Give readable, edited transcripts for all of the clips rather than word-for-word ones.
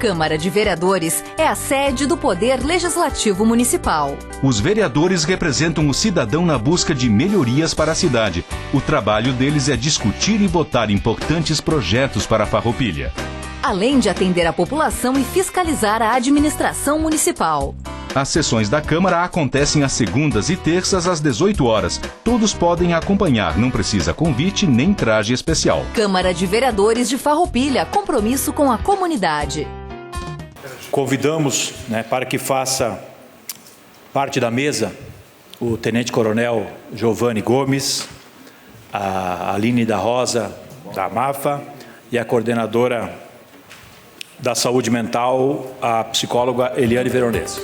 Câmara de Vereadores é a sede do Poder Legislativo Municipal. Os vereadores representam o cidadão na busca de melhorias para a cidade. O trabalho deles é discutir e votar importantes projetos para a Farroupilha. Além de atender a população e fiscalizar a administração municipal. As sessões da Câmara acontecem às segundas e terças às 18 horas. Todos podem acompanhar, não precisa convite nem traje especial. Câmara de Vereadores de Farroupilha, compromisso com a comunidade. Convidamos, para que faça parte da mesa o Tenente Coronel Giovanni Gomes, a Aline da Rosa da MAFA e a coordenadora da Saúde Mental, a psicóloga Eliane Veronese.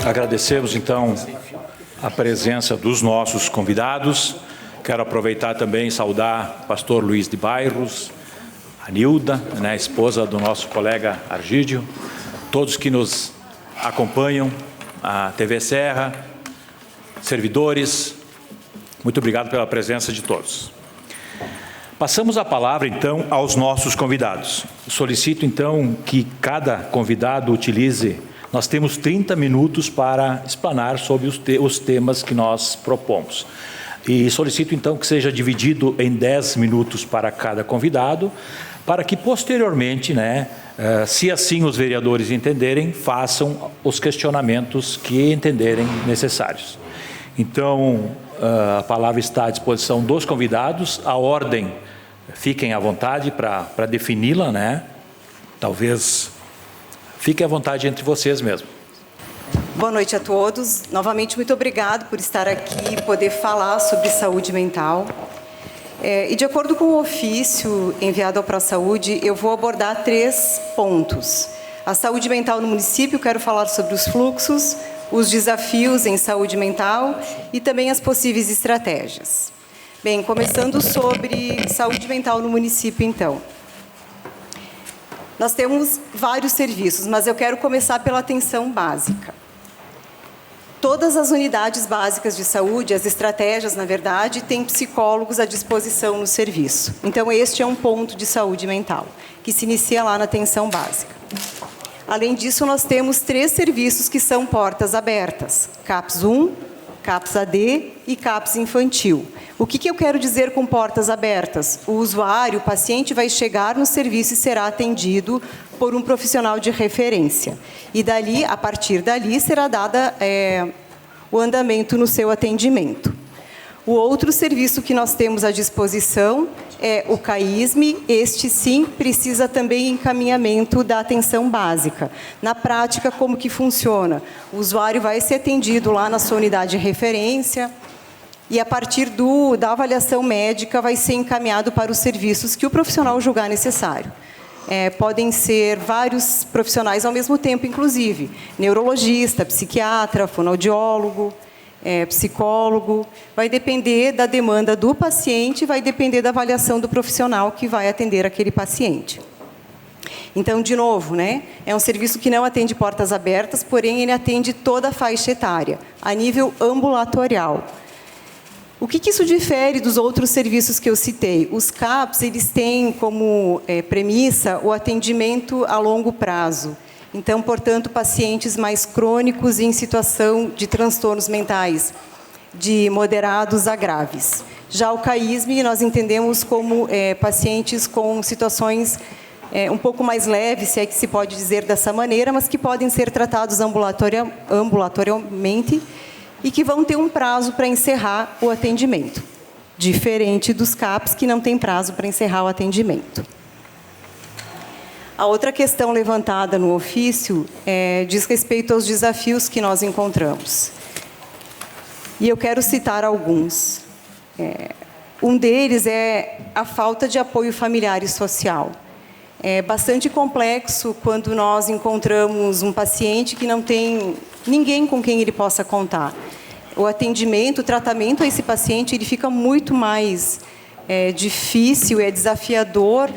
Agradecemos, então, a presença dos nossos convidados. Quero aproveitar também e saudar o pastor Luiz de Bairros, a Nilda, esposa do nosso colega Argídio, todos que nos acompanham, a TV Serra, servidores, muito obrigado pela presença de todos. Passamos a palavra, então, aos nossos convidados. Solicito, então, que cada convidado utilize. Nós temos 30 minutos para explanar sobre os temas que nós propomos. E solicito, então, que seja dividido em 10 minutos para cada convidado, para que, posteriormente, se assim os vereadores entenderem, façam os questionamentos que entenderem necessários. Então, a palavra está à disposição dos convidados. A ordem, fiquem à vontade para defini-la, Talvez... Fiquem à vontade entre vocês mesmo. Boa noite a todos. Novamente, muito obrigado por estar aqui e poder falar sobre saúde mental. E de acordo com o ofício enviado ao ProSaúde, eu vou abordar 3 pontos. A saúde mental no município, quero falar sobre os fluxos, os desafios em saúde mental e também as possíveis estratégias. Bem, começando sobre saúde mental no município, então. Nós temos vários serviços, mas eu quero começar pela atenção básica. Todas as unidades básicas de saúde, as estratégias, na verdade, têm psicólogos à disposição no serviço. Então, este é um ponto de saúde mental, que se inicia lá na atenção básica. Além disso, nós temos 3 serviços que são portas abertas: CAPS 1, CAPS AD e CAPS infantil. O que eu quero dizer com portas abertas? O usuário, o paciente, vai chegar no serviço e será atendido por um profissional de referência. E dali, a partir dali, será dada o andamento no seu atendimento. O outro serviço que nós temos à disposição é o CAISME. Este, sim, precisa também encaminhamento da atenção básica. Na prática, como que funciona? O usuário vai ser atendido lá na sua unidade de referência, e a partir da avaliação médica vai ser encaminhado para os serviços que o profissional julgar necessário. Podem ser vários profissionais ao mesmo tempo, inclusive neurologista, psiquiatra, fonoaudiólogo, psicólogo. Vai depender da demanda do paciente, vai depender da avaliação do profissional que vai atender aquele paciente. Então, de novo, é um serviço que não atende portas abertas, porém ele atende toda a faixa etária, a nível ambulatorial. O que isso difere dos outros serviços que eu citei? Os CAPs, eles têm como premissa o atendimento a longo prazo. Então, portanto, pacientes mais crônicos e em situação de transtornos mentais, de moderados a graves. Já o CAISME, nós entendemos como pacientes com situações um pouco mais leves, se é que se pode dizer dessa maneira, mas que podem ser tratados ambulatorialmente, e que vão ter um prazo para encerrar o atendimento, diferente dos CAPs, que não tem prazo para encerrar o atendimento. A outra questão levantada no ofício diz respeito aos desafios que nós encontramos. E eu quero citar alguns. Um deles é a falta de apoio familiar e social. É bastante complexo quando nós encontramos um paciente que não tem ninguém com quem ele possa contar. O atendimento, o tratamento a esse paciente, ele fica muito mais difícil, é desafiador,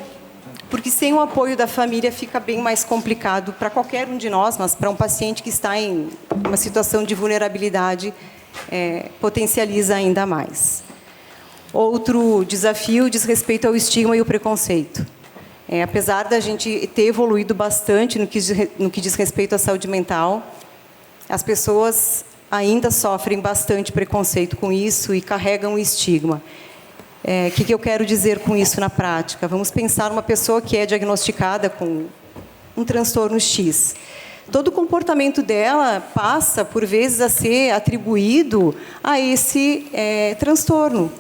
porque sem o apoio da família fica bem mais complicado para qualquer um de nós, mas para um paciente que está em uma situação de vulnerabilidade, potencializa ainda mais. Outro desafio diz respeito ao estigma e o preconceito. Apesar da gente ter evoluído bastante no que diz respeito à saúde mental, as pessoas ainda sofrem bastante preconceito com isso e carregam o estigma. O que eu quero dizer com isso na prática? Vamos pensar uma pessoa que é diagnosticada com um transtorno X. Todo o comportamento dela passa, por vezes, a ser atribuído a esse transtorno.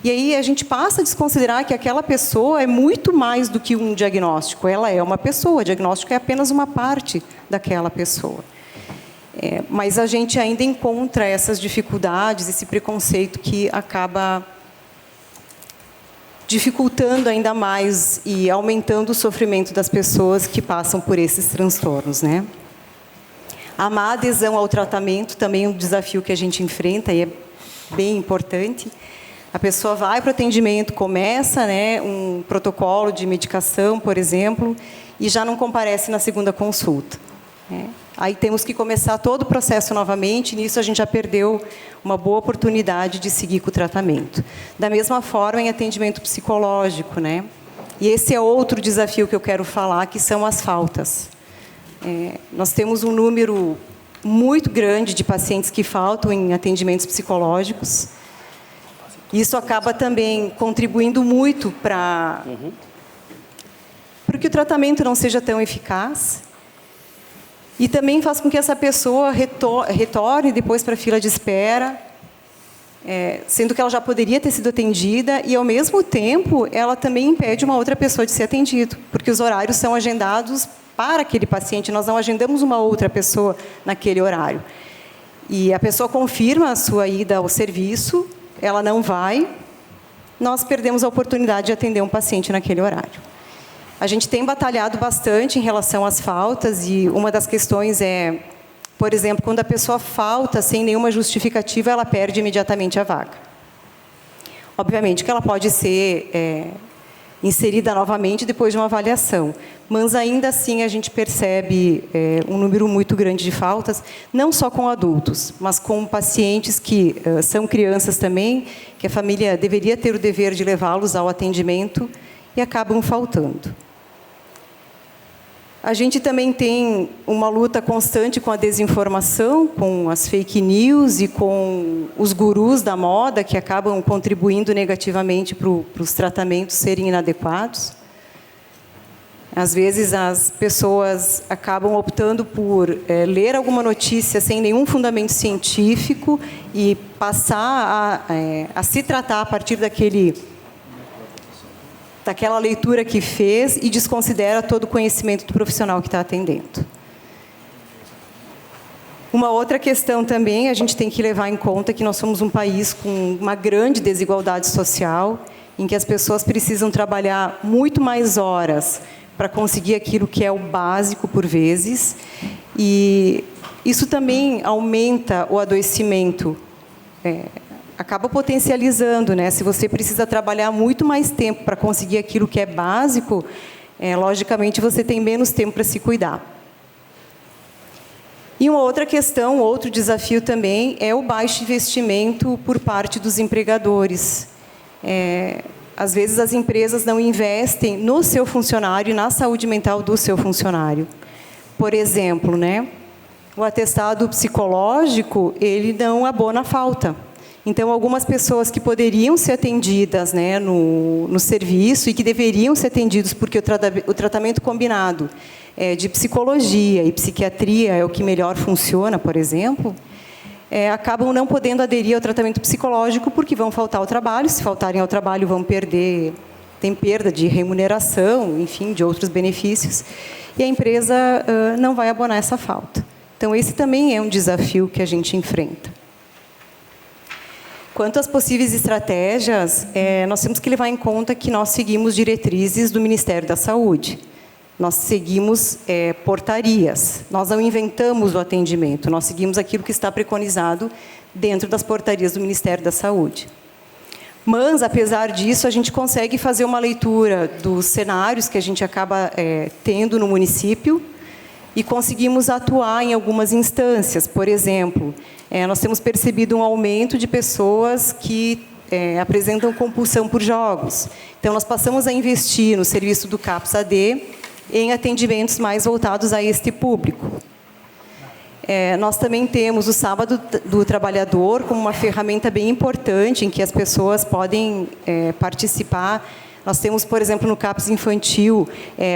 E aí a gente passa a desconsiderar que aquela pessoa é muito mais do que um diagnóstico. Ela é uma pessoa, o diagnóstico é apenas uma parte daquela pessoa. Mas a gente ainda encontra essas dificuldades, esse preconceito que acaba dificultando ainda mais e aumentando o sofrimento das pessoas que passam por esses transtornos, né? A má adesão ao tratamento também é um desafio que a gente enfrenta e é bem importante. A pessoa vai para o atendimento, começa, né, um protocolo de medicação, por exemplo, e já não comparece na segunda consulta. Aí temos que começar todo o processo novamente, e nisso a gente já perdeu uma boa oportunidade de seguir com o tratamento. Da mesma forma, em atendimento psicológico, né? E esse é outro desafio que eu quero falar, que são as faltas. Nós temos um número muito grande de pacientes que faltam em atendimentos psicológicos. Isso acaba também contribuindo muito para que o tratamento não seja tão eficaz. E também faz com que essa pessoa retorne depois para a fila de espera, sendo que ela já poderia ter sido atendida, e, ao mesmo tempo, ela também impede uma outra pessoa de ser atendida, porque os horários são agendados para aquele paciente, nós não agendamos uma outra pessoa naquele horário. E a pessoa confirma a sua ida ao serviço, ela não vai, nós perdemos a oportunidade de atender um paciente naquele horário. A gente tem batalhado bastante em relação às faltas, e uma das questões é, por exemplo, quando a pessoa falta sem nenhuma justificativa, ela perde imediatamente a vaga. Obviamente que ela pode ser inserida novamente depois de uma avaliação, mas ainda assim a gente percebe um número muito grande de faltas, não só com adultos, mas com pacientes que são crianças também, que a família deveria ter o dever de levá-los ao atendimento e acabam faltando. A gente também tem uma luta constante com a desinformação, com as fake news e com os gurus da moda, que acabam contribuindo negativamente para os tratamentos serem inadequados. Às vezes, as pessoas acabam optando por ler alguma notícia sem nenhum fundamento científico e passar a se tratar a partir daquela leitura que fez e desconsidera todo o conhecimento do profissional que está atendendo. Uma outra questão também, a gente tem que levar em conta que nós somos um país com uma grande desigualdade social, em que as pessoas precisam trabalhar muito mais horas para conseguir aquilo que é o básico, por vezes, e isso também aumenta o adoecimento, acaba potencializando, né? Se você precisa trabalhar muito mais tempo para conseguir aquilo que é básico, logicamente você tem menos tempo para se cuidar. E uma outra questão, outro desafio também, é o baixo investimento por parte dos empregadores. Às vezes as empresas não investem no seu funcionário e na saúde mental do seu funcionário. Por exemplo, né? O atestado psicológico, ele não abona a falta. Então, algumas pessoas que poderiam ser atendidas, né, no serviço e que deveriam ser atendidos, porque o tratamento combinado de psicologia e psiquiatria é o que melhor funciona, por exemplo, acabam não podendo aderir ao tratamento psicológico porque vão faltar ao trabalho. Se faltarem ao trabalho, tem perda de remuneração, enfim, de outros benefícios, e a empresa não vai abonar essa falta. Então, esse também é um desafio que a gente enfrenta. Quanto às possíveis estratégias, nós temos que levar em conta que nós seguimos diretrizes do Ministério da Saúde. Nós seguimos portarias. Nós não inventamos o atendimento, nós seguimos aquilo que está preconizado dentro das portarias do Ministério da Saúde. Mas, apesar disso, a gente consegue fazer uma leitura dos cenários que a gente acaba tendo no município e conseguimos atuar em algumas instâncias. Por exemplo, nós temos percebido um aumento de pessoas que apresentam compulsão por jogos. Então, nós passamos a investir no serviço do CAPS-AD em atendimentos mais voltados a este público. Nós também temos o Sábado do Trabalhador como uma ferramenta bem importante em que as pessoas podem participar. Nós temos, por exemplo, no CAPS Infantil,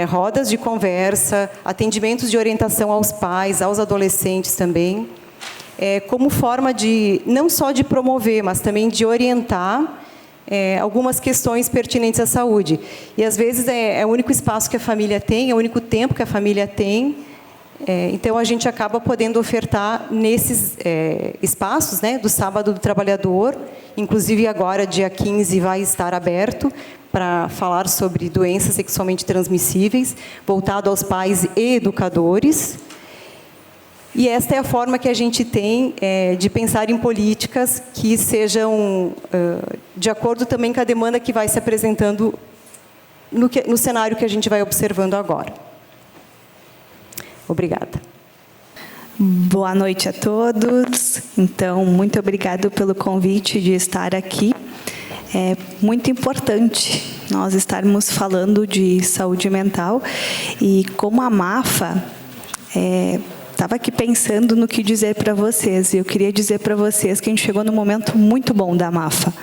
rodas de conversa, atendimentos de orientação aos pais, aos adolescentes também, como forma de, não só de promover, mas também de orientar algumas questões pertinentes à saúde. E, às vezes, é o único espaço que a família tem, é o único tempo que a família tem. Então, a gente acaba podendo ofertar nesses espaços, né, do Sábado do Trabalhador. Inclusive, agora, dia 15, vai estar aberto para falar sobre doenças sexualmente transmissíveis, voltado aos pais e educadores. E esta é a forma que a gente tem de pensar em políticas que sejam de acordo também com a demanda que vai se apresentando no cenário que a gente vai observando agora. Obrigada. Boa noite a todos. Então, muito obrigado pelo convite de estar aqui. É muito importante nós estarmos falando de saúde mental. E como a MAFA, estava aqui pensando no que dizer para vocês. E eu queria dizer para vocês que a gente chegou num momento muito bom da MAFA,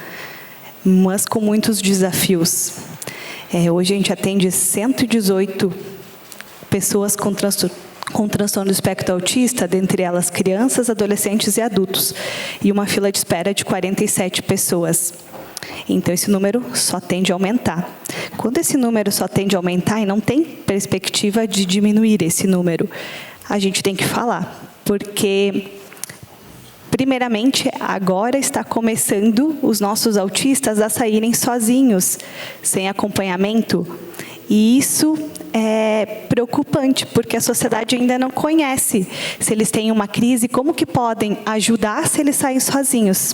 mas com muitos desafios. Hoje a gente atende 118 pessoas com transtorno do espectro autista, dentre elas crianças, adolescentes e adultos, e uma fila de espera de 47 pessoas. Então, esse número só tende a aumentar. Quando esse número só tende a aumentar e não tem perspectiva de diminuir esse número, a gente tem que falar, porque, primeiramente, agora está começando os nossos autistas a saírem sozinhos, sem acompanhamento, e isso é preocupante, porque a sociedade ainda não conhece. Se eles têm uma crise, como que podem ajudar se eles saem sozinhos?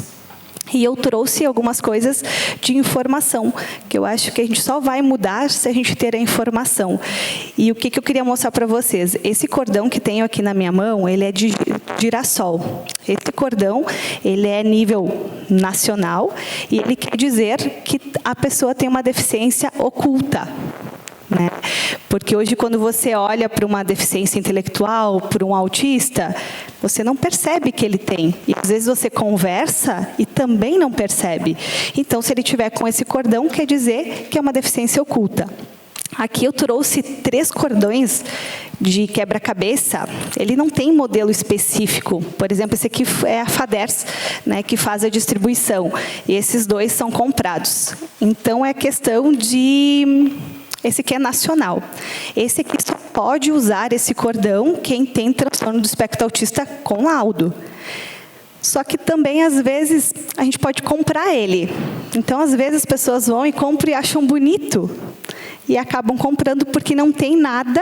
E eu trouxe algumas coisas de informação, que eu acho que a gente só vai mudar se a gente ter a informação. E o que eu queria mostrar para vocês? Esse cordão que tenho aqui na minha mão, ele é de girassol. Esse cordão, ele é nível nacional, e ele quer dizer que a pessoa tem uma deficiência oculta. Né? Porque hoje, quando você olha para uma deficiência intelectual, para um autista, você não percebe que ele tem. E às vezes você conversa e também não percebe. Então, se ele tiver com esse cordão, quer dizer que é uma deficiência oculta. Aqui eu trouxe 3 cordões de quebra-cabeça. Ele não tem modelo específico. Por exemplo, esse aqui é a FADERS, né, que faz a distribuição. E esses 2 são comprados. Então, é questão de... Esse aqui é nacional. Esse aqui só pode usar esse cordão quem tem transtorno do espectro autista com laudo. Só que também, às vezes, a gente pode comprar ele. Então, às vezes, as pessoas vão e compram e acham bonito. E acabam comprando porque não tem nada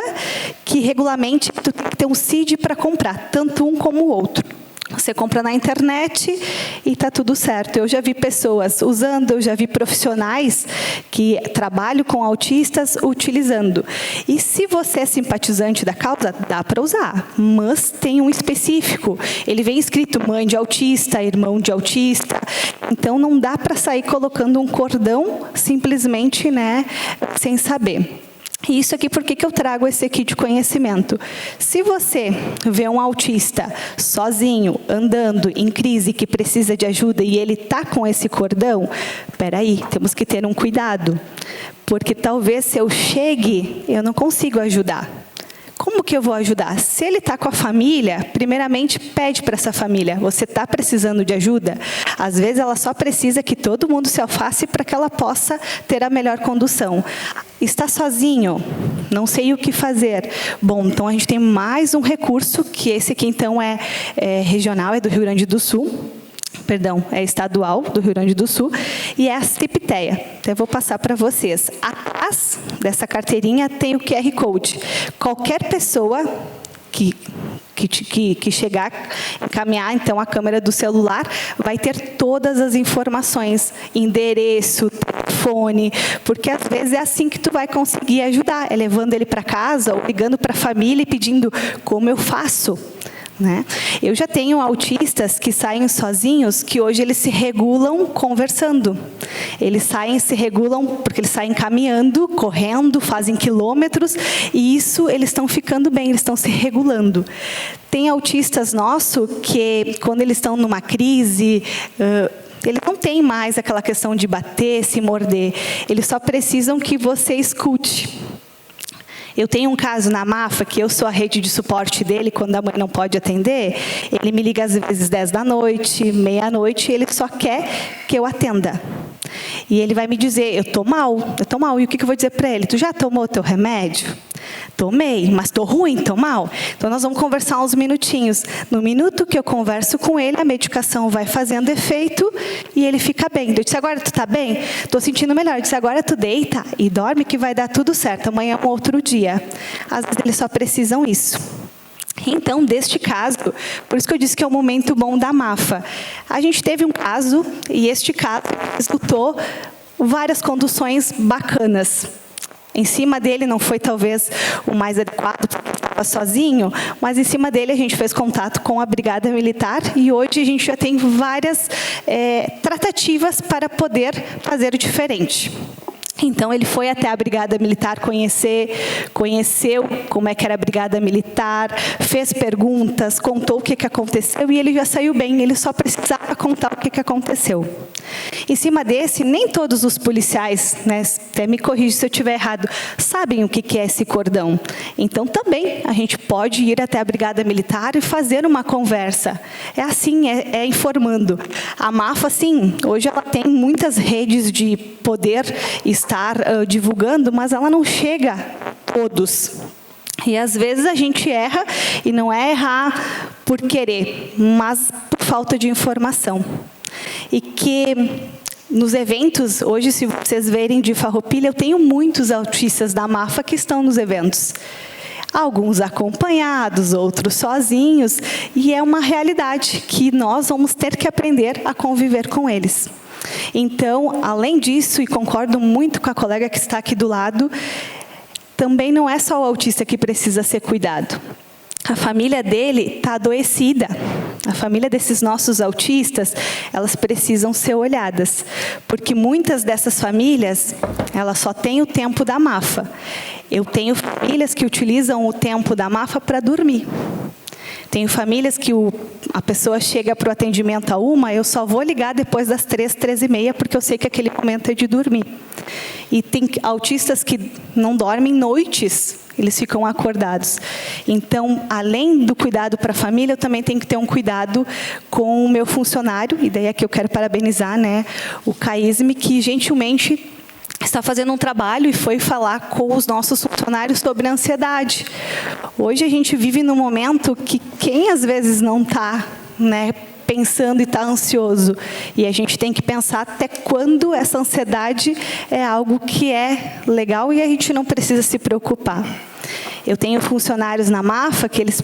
que regulamente tu tem que ter um CID para comprar, tanto um como o outro. Você compra na internet e está tudo certo. Eu já vi pessoas usando, eu já vi profissionais que trabalham com autistas utilizando. E se você é simpatizante da causa, dá para usar, mas tem um específico. Ele vem escrito mãe de autista, irmão de autista. Então, não dá para sair colocando um cordão simplesmente, né, sem saber. E isso aqui, por que eu trago esse aqui de conhecimento? Se você vê um autista sozinho, andando, em crise, que precisa de ajuda e ele está com esse cordão, espera aí, temos que ter um cuidado. Porque talvez se eu chegue, eu não consigo ajudar. Como que eu vou ajudar? Se ele está com a família, primeiramente pede para essa família, você está precisando de ajuda? Às vezes ela só precisa que todo mundo se afaste para que ela possa ter a melhor condução. Está sozinho? Não sei o que fazer. Bom, então a gente tem mais um recurso, que esse aqui então é regional, é do Rio Grande do Sul, é estadual do Rio Grande do Sul, e é a CIPTEA. Então, eu vou passar para vocês. Atrás dessa carteirinha tem o QR Code. Qualquer pessoa que chegar, encaminhar, então, a câmera do celular, vai ter todas as informações, endereço, telefone, porque às vezes é assim que tu vai conseguir ajudar, é levando ele para casa ou ligando para a família e pedindo como eu faço. Né? Eu já tenho autistas que saem sozinhos, que hoje eles se regulam conversando. Eles saem, se regulam, porque eles saem caminhando, correndo, fazem quilômetros, e isso eles estão ficando bem, eles estão se regulando. Tem autistas nossos que, quando eles estão numa crise, eles não têm mais aquela questão de bater, se morder. Eles só precisam que você escute. Eu tenho um caso na MAFA, que eu sou a rede de suporte dele, quando a mãe não pode atender, ele me liga às vezes 10 da noite, meia-noite, e ele só quer que eu atenda. E ele vai me dizer, eu estou mal. E o que eu vou dizer para ele? Tu já tomou teu remédio? Tomei, mas estou ruim, estou mal. Então, nós vamos conversar uns minutinhos. No minuto que eu converso com ele, a medicação vai fazendo efeito e ele fica bem. Eu disse, agora tu está bem? Estou sentindo melhor. Eu disse, agora tu deita e dorme que vai dar tudo certo. Amanhã é um outro dia. Às vezes, eles só precisam isso. Então, deste caso, por isso que eu disse que é o momento bom da MAFA. A gente teve um caso, e este caso resultou várias conduções bacanas. Em cima dele não foi talvez o mais adequado, porque ele estava sozinho, mas em cima dele a gente fez contato com a Brigada Militar e hoje a gente já tem várias tratativas para poder fazer diferente. Então, ele foi até a Brigada Militar conheceu como é que era a Brigada Militar, fez perguntas, contou o que aconteceu e ele já saiu bem, ele só precisava contar o que aconteceu. Em cima desse, nem todos os policiais, né, até me corrija se eu estiver errado, sabem o que é esse cordão. Então, também, a gente pode ir até a Brigada Militar e fazer uma conversa. É assim, é informando. A MAFA, sim, hoje ela tem muitas redes de poder estar divulgando, mas ela não chega a todos. E às vezes a gente erra, e não é errar por querer, mas por falta de informação. E que nos eventos, hoje, se vocês verem de Farroupilha, eu tenho muitos autistas da MAFA que estão nos eventos. Alguns acompanhados, outros sozinhos, e é uma realidade que nós vamos ter que aprender a conviver com eles. Então, além disso, e concordo muito com a colega que está aqui do lado, também não é só o autista que precisa ser cuidado. A família dele está adoecida. A família desses nossos autistas, elas precisam ser olhadas. Porque muitas dessas famílias, elas só têm o tempo da MAFA. Eu tenho famílias que utilizam o tempo da MAFA para dormir. Tenho famílias que a pessoa chega para o atendimento a 1, eu só vou ligar depois das 3, 3h30, porque eu sei que aquele momento é de dormir. E tem autistas que não dormem noites, eles ficam acordados. Então, além do cuidado para a família, eu também tenho que ter um cuidado com o meu funcionário, e daí aqui eu quero parabenizar, né, o CAISM, que gentilmente está fazendo um trabalho e foi falar com os nossos funcionários sobre a ansiedade. Hoje a gente vive num momento que quem às vezes não está, né, pensando e está ansioso. E a gente tem que pensar até quando essa ansiedade é algo que é legal e a gente não precisa se preocupar. Eu tenho funcionários na MAFA que eles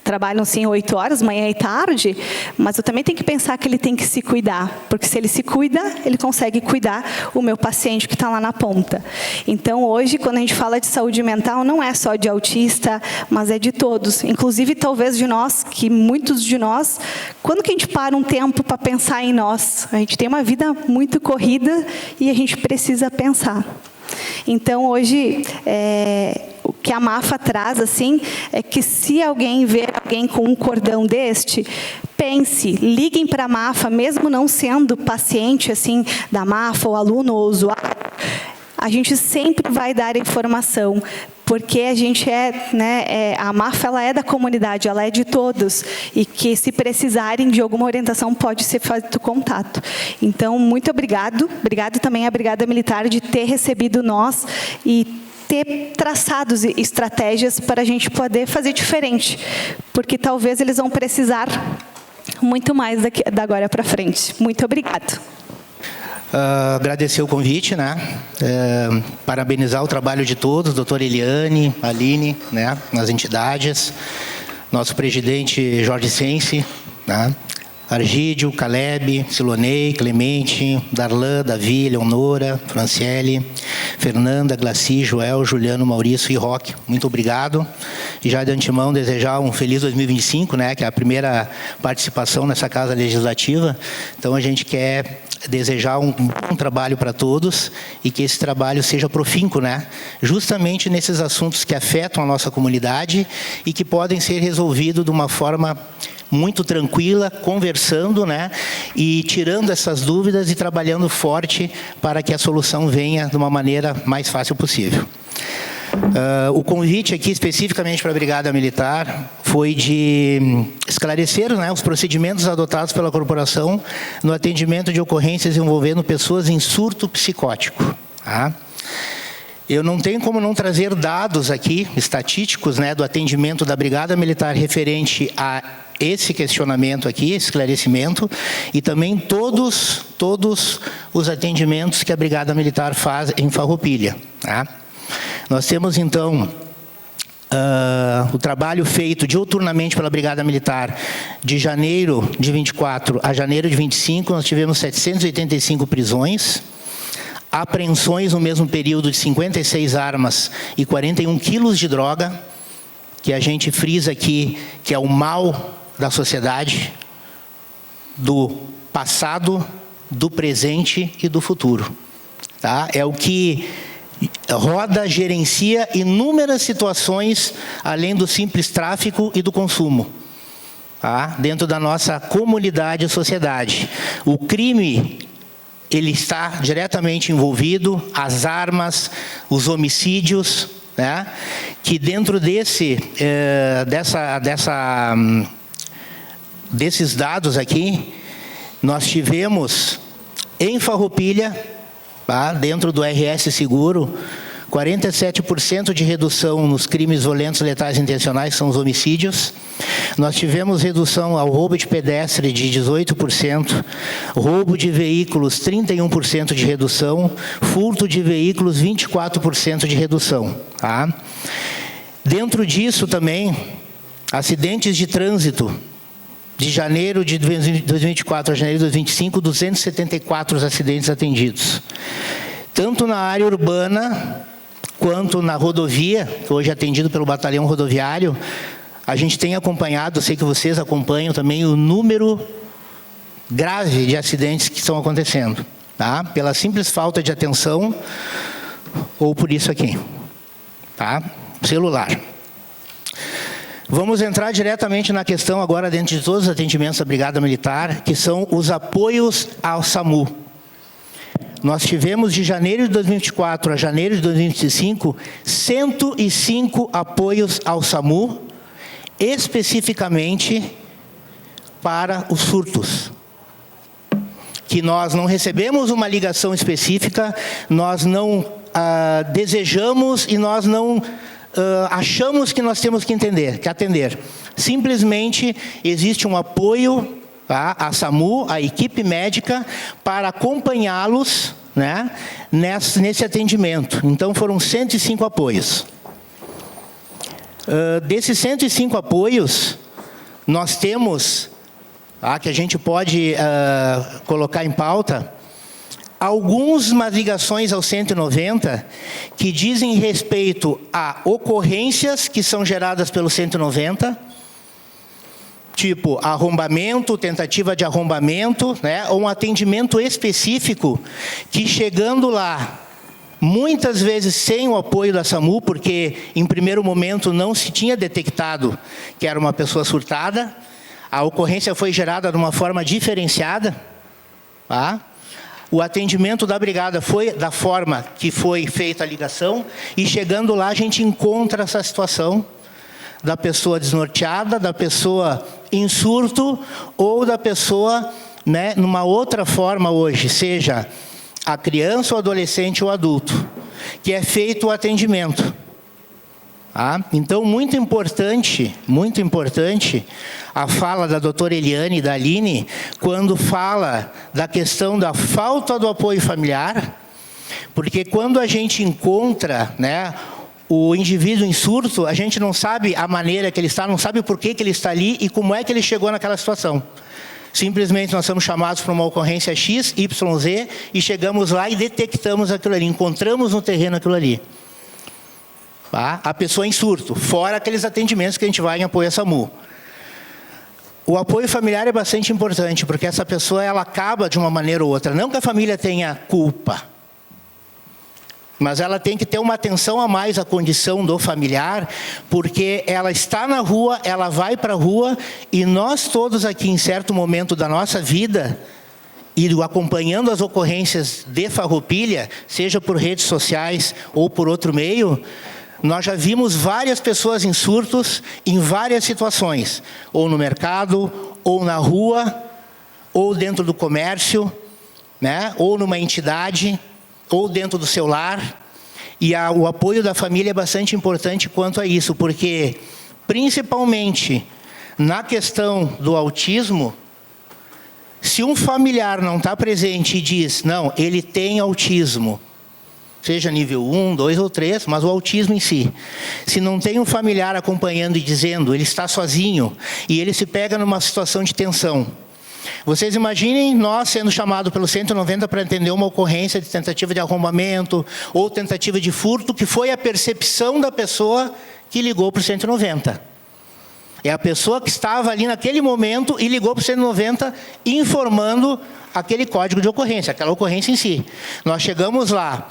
trabalham, sim, 8 horas, manhã e tarde, mas eu também tenho que pensar que ele tem que se cuidar, porque se ele se cuida, ele consegue cuidar o meu paciente que está lá na ponta. Então, hoje, quando a gente fala de saúde mental, não é só de autista, mas é de todos. Inclusive, talvez de nós, que muitos de nós, quando que a gente para um tempo para pensar em nós? A gente tem uma vida muito corrida e a gente precisa pensar. Então, hoje, o que a MAFA traz, assim, é que se alguém ver alguém com um cordão deste, pense, liguem para a MAFA, mesmo não sendo paciente, assim, da MAFA, ou aluno ou usuário, a gente sempre vai dar informação, porque a gente a MAFA, ela é da comunidade, ela é de todos, e que se precisarem de alguma orientação, pode ser feito contato. Então, muito obrigado também à Brigada Militar de ter recebido nós e ter traçado estratégias para a gente poder fazer diferente, porque talvez eles vão precisar muito mais da agora para frente. Muito obrigado. Agradecer o convite, né? Parabenizar o trabalho de todos, doutora Eliane, Aline, né? Nas entidades, nosso presidente Jorge Sense, né? Argídio, Caleb, Silonei, Clemente, Darlan, Davi, Leonora, Franciele, Fernanda, Glaci, Joel, Juliano, Maurício e Roque. Muito obrigado. E já de antemão desejar um feliz 2025, né? Que é a primeira participação nessa Casa Legislativa. Então a gente quer desejar um bom trabalho para todos e que esse trabalho seja profícuo, né? Justamente nesses assuntos que afetam a nossa comunidade e que podem ser resolvidos de uma forma muito tranquila, conversando, né? E tirando essas dúvidas e trabalhando forte para que a solução venha de uma maneira mais fácil possível. O convite aqui, especificamente para a Brigada Militar, foi de esclarecer, né, os procedimentos adotados pela corporação no atendimento de ocorrências envolvendo pessoas em surto psicótico. Tá? Eu não tenho como não trazer dados aqui, estatísticos, né, do atendimento da Brigada Militar referente a esse questionamento aqui, esse esclarecimento, e também todos os atendimentos que a Brigada Militar faz em Farroupilha. Tá? Nós temos, então, o trabalho feito diuturnamente pela Brigada Militar de janeiro de 24 a janeiro de 25, nós tivemos 785 prisões, apreensões no mesmo período de 56 armas e 41 quilos de droga, que a gente frisa aqui que é o mal da sociedade, do passado, do presente e do futuro. Tá? É o que roda, gerencia inúmeras situações, além do simples tráfico e do consumo, tá? Dentro da nossa comunidade e sociedade. O crime, ele está diretamente envolvido, as armas, os homicídios, né? Que dentro desses dados aqui, nós tivemos em Farroupilha, tá, dentro do RS Seguro, 47% de redução nos crimes violentos, letais e intencionais, são os homicídios. Nós tivemos redução ao roubo de pedestre de 18%, roubo de veículos 31% de redução, furto de veículos 24% de redução. Tá? Dentro disso também, acidentes de trânsito, de janeiro de 2024 a janeiro de 2025, 274 acidentes atendidos. Tanto na área urbana, quanto na rodovia, que hoje é atendido pelo Batalhão Rodoviário, a gente tem acompanhado, sei que vocês acompanham também, o número grave de acidentes que estão acontecendo. Tá? Pela simples falta de atenção, ou por isso aqui. Tá? Celular. Vamos entrar diretamente na questão agora, dentro de todos os atendimentos da Brigada Militar, que são os apoios ao SAMU. Nós tivemos de janeiro de 2024 a janeiro de 2025, 105 apoios ao SAMU, especificamente para os surtos. Que nós não recebemos uma ligação específica, nós não desejamos e nós não achamos que nós temos que atender. Simplesmente existe um apoio, tá, à SAMU, à equipe médica, para acompanhá-los, né, nesse atendimento. Então foram 105 apoios. Desses 105 apoios, nós temos, que a gente pode colocar em pauta, algumas ligações ao 190 que dizem respeito a ocorrências que são geradas pelo 190, tipo arrombamento, tentativa de arrombamento, né, ou um atendimento específico que, chegando lá, muitas vezes sem o apoio da SAMU, porque em primeiro momento não se tinha detectado que era uma pessoa surtada, a ocorrência foi gerada de uma forma diferenciada, tá? O atendimento da brigada foi da forma que foi feita a ligação, e chegando lá a gente encontra essa situação da pessoa desnorteada, da pessoa em surto, ou da pessoa, né, numa outra forma hoje, seja a criança, o adolescente ou o adulto, que é feito o atendimento. Tá? Então, muito importante a fala da doutora Eliane e da Aline, quando fala da questão da falta do apoio familiar, porque quando a gente encontra, né, o indivíduo em surto, a gente não sabe a maneira que ele está, não sabe por que ele está ali e como é que ele chegou naquela situação. Simplesmente nós somos chamados para uma ocorrência X, Y, Z, e chegamos lá e detectamos aquilo ali, encontramos no terreno aquilo ali. Tá? A pessoa em surto, fora aqueles atendimentos que a gente vai em apoio à SAMU. O apoio familiar é bastante importante, porque essa pessoa ela acaba de uma maneira ou outra. Não que a família tenha culpa, mas ela tem que ter uma atenção a mais à condição do familiar, porque ela está na rua, ela vai para a rua, e nós todos aqui, em certo momento da nossa vida, e acompanhando as ocorrências de Farroupilha, seja por redes sociais ou por outro meio, nós já vimos várias pessoas em surtos em várias situações, ou no mercado, ou na rua, ou dentro do comércio, né? Ou numa entidade, ou dentro do seu lar. E o apoio da família é bastante importante quanto a isso, porque, principalmente na questão do autismo, se um familiar não está presente e diz, não, ele tem autismo, seja nível 1, 2 ou 3, mas o autismo em si. Se não tem um familiar acompanhando e dizendo, ele está sozinho, e ele se pega numa situação de tensão. Vocês imaginem nós sendo chamados pelo 190 para atender uma ocorrência de tentativa de arrombamento ou tentativa de furto, que foi a percepção da pessoa que ligou para o 190. É a pessoa que estava ali naquele momento e ligou para o 190 informando aquele código de ocorrência, aquela ocorrência em si. Nós chegamos lá.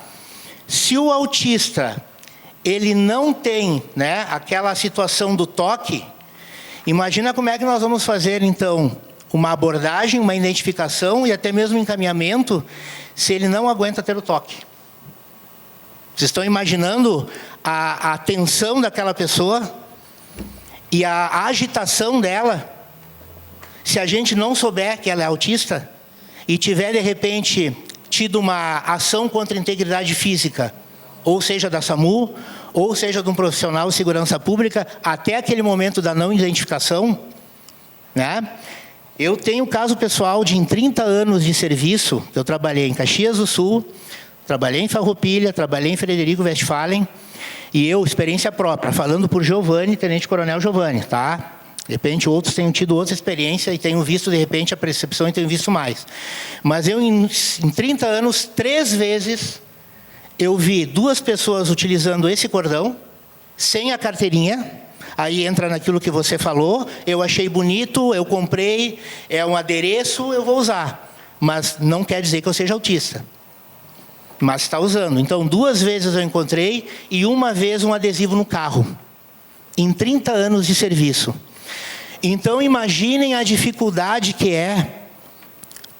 Se o autista ele não tem, né, aquela situação do toque, imagina como é que nós vamos fazer, então, uma abordagem, uma identificação e até mesmo um encaminhamento, se ele não aguenta ter o toque. Vocês estão imaginando a tensão daquela pessoa e a agitação dela? Se a gente não souber que ela é autista e tiver, de repente, tido uma ação contra a integridade física, ou seja, da SAMU, ou seja, de um profissional de segurança pública, até aquele momento da não identificação, né? Eu tenho um caso pessoal de, em 30 anos de serviço, eu trabalhei em Caxias do Sul, trabalhei em Farroupilha, trabalhei em Frederico Westphalen, e eu, experiência própria, falando por Giovanni, Tenente Coronel Giovanni, tá? De repente, outros tenham tido outra experiência e tenham visto, de repente, a percepção e tenham visto mais. Mas eu, em 30 anos, 3 vezes, eu vi 2 pessoas utilizando esse cordão, sem a carteirinha. Aí entra naquilo que você falou, eu achei bonito, eu comprei, é um adereço, eu vou usar. Mas não quer dizer que eu seja autista. Mas está usando. Então, 2 vezes eu encontrei e 1 vez um adesivo no carro. Em 30 anos de serviço. Então, imaginem a dificuldade que é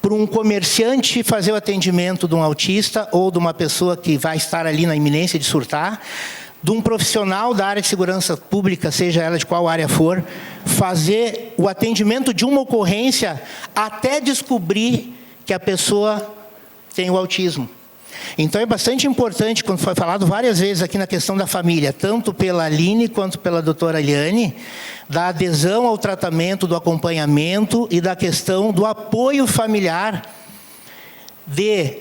para um comerciante fazer o atendimento de um autista ou de uma pessoa que vai estar ali na iminência de surtar, de um profissional da área de segurança pública, seja ela de qual área for, fazer o atendimento de uma ocorrência até descobrir que a pessoa tem o autismo. Então é bastante importante, quando foi falado várias vezes aqui na questão da família, tanto pela Aline quanto pela doutora Eliane, da adesão ao tratamento, do acompanhamento e da questão do apoio familiar, de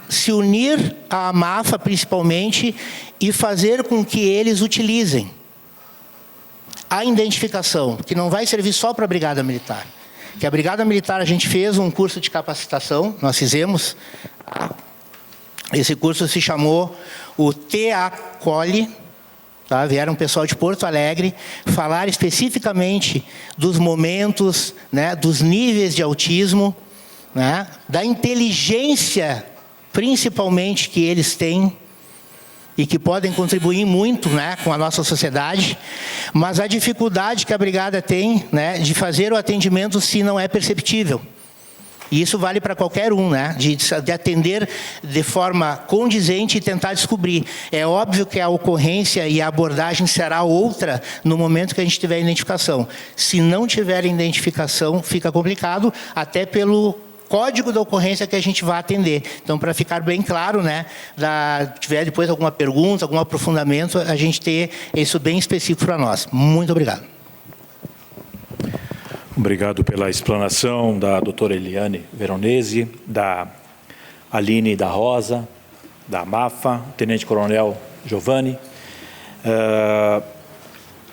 se unir à MAFA principalmente e fazer com que eles utilizem a identificação, que não vai servir só para a Brigada Militar. Que a Brigada Militar, a gente fez um curso de capacitação, nós fizemos. Esse curso se chamou o TA-COLE, tá? Vieram um pessoal de Porto Alegre falar especificamente dos momentos, né, dos níveis de autismo, né, da inteligência, principalmente, que eles têm e que podem contribuir muito, né, com a nossa sociedade, mas a dificuldade que a Brigada tem, né, de fazer o atendimento se não é perceptível. E isso vale para qualquer um, né? De atender de forma condizente e tentar descobrir. É óbvio que a ocorrência e a abordagem será outra no momento que a gente tiver identificação. Se não tiver identificação, fica complicado, até pelo código da ocorrência que a gente vai atender. Então, para ficar bem claro, né, tiver depois alguma pergunta, algum aprofundamento, a gente ter isso bem específico para nós. Muito obrigado. Obrigado pela explanação da doutora Eliane Veronese, da Aline da Rosa, da MAFA, Tenente Coronel Giovanni.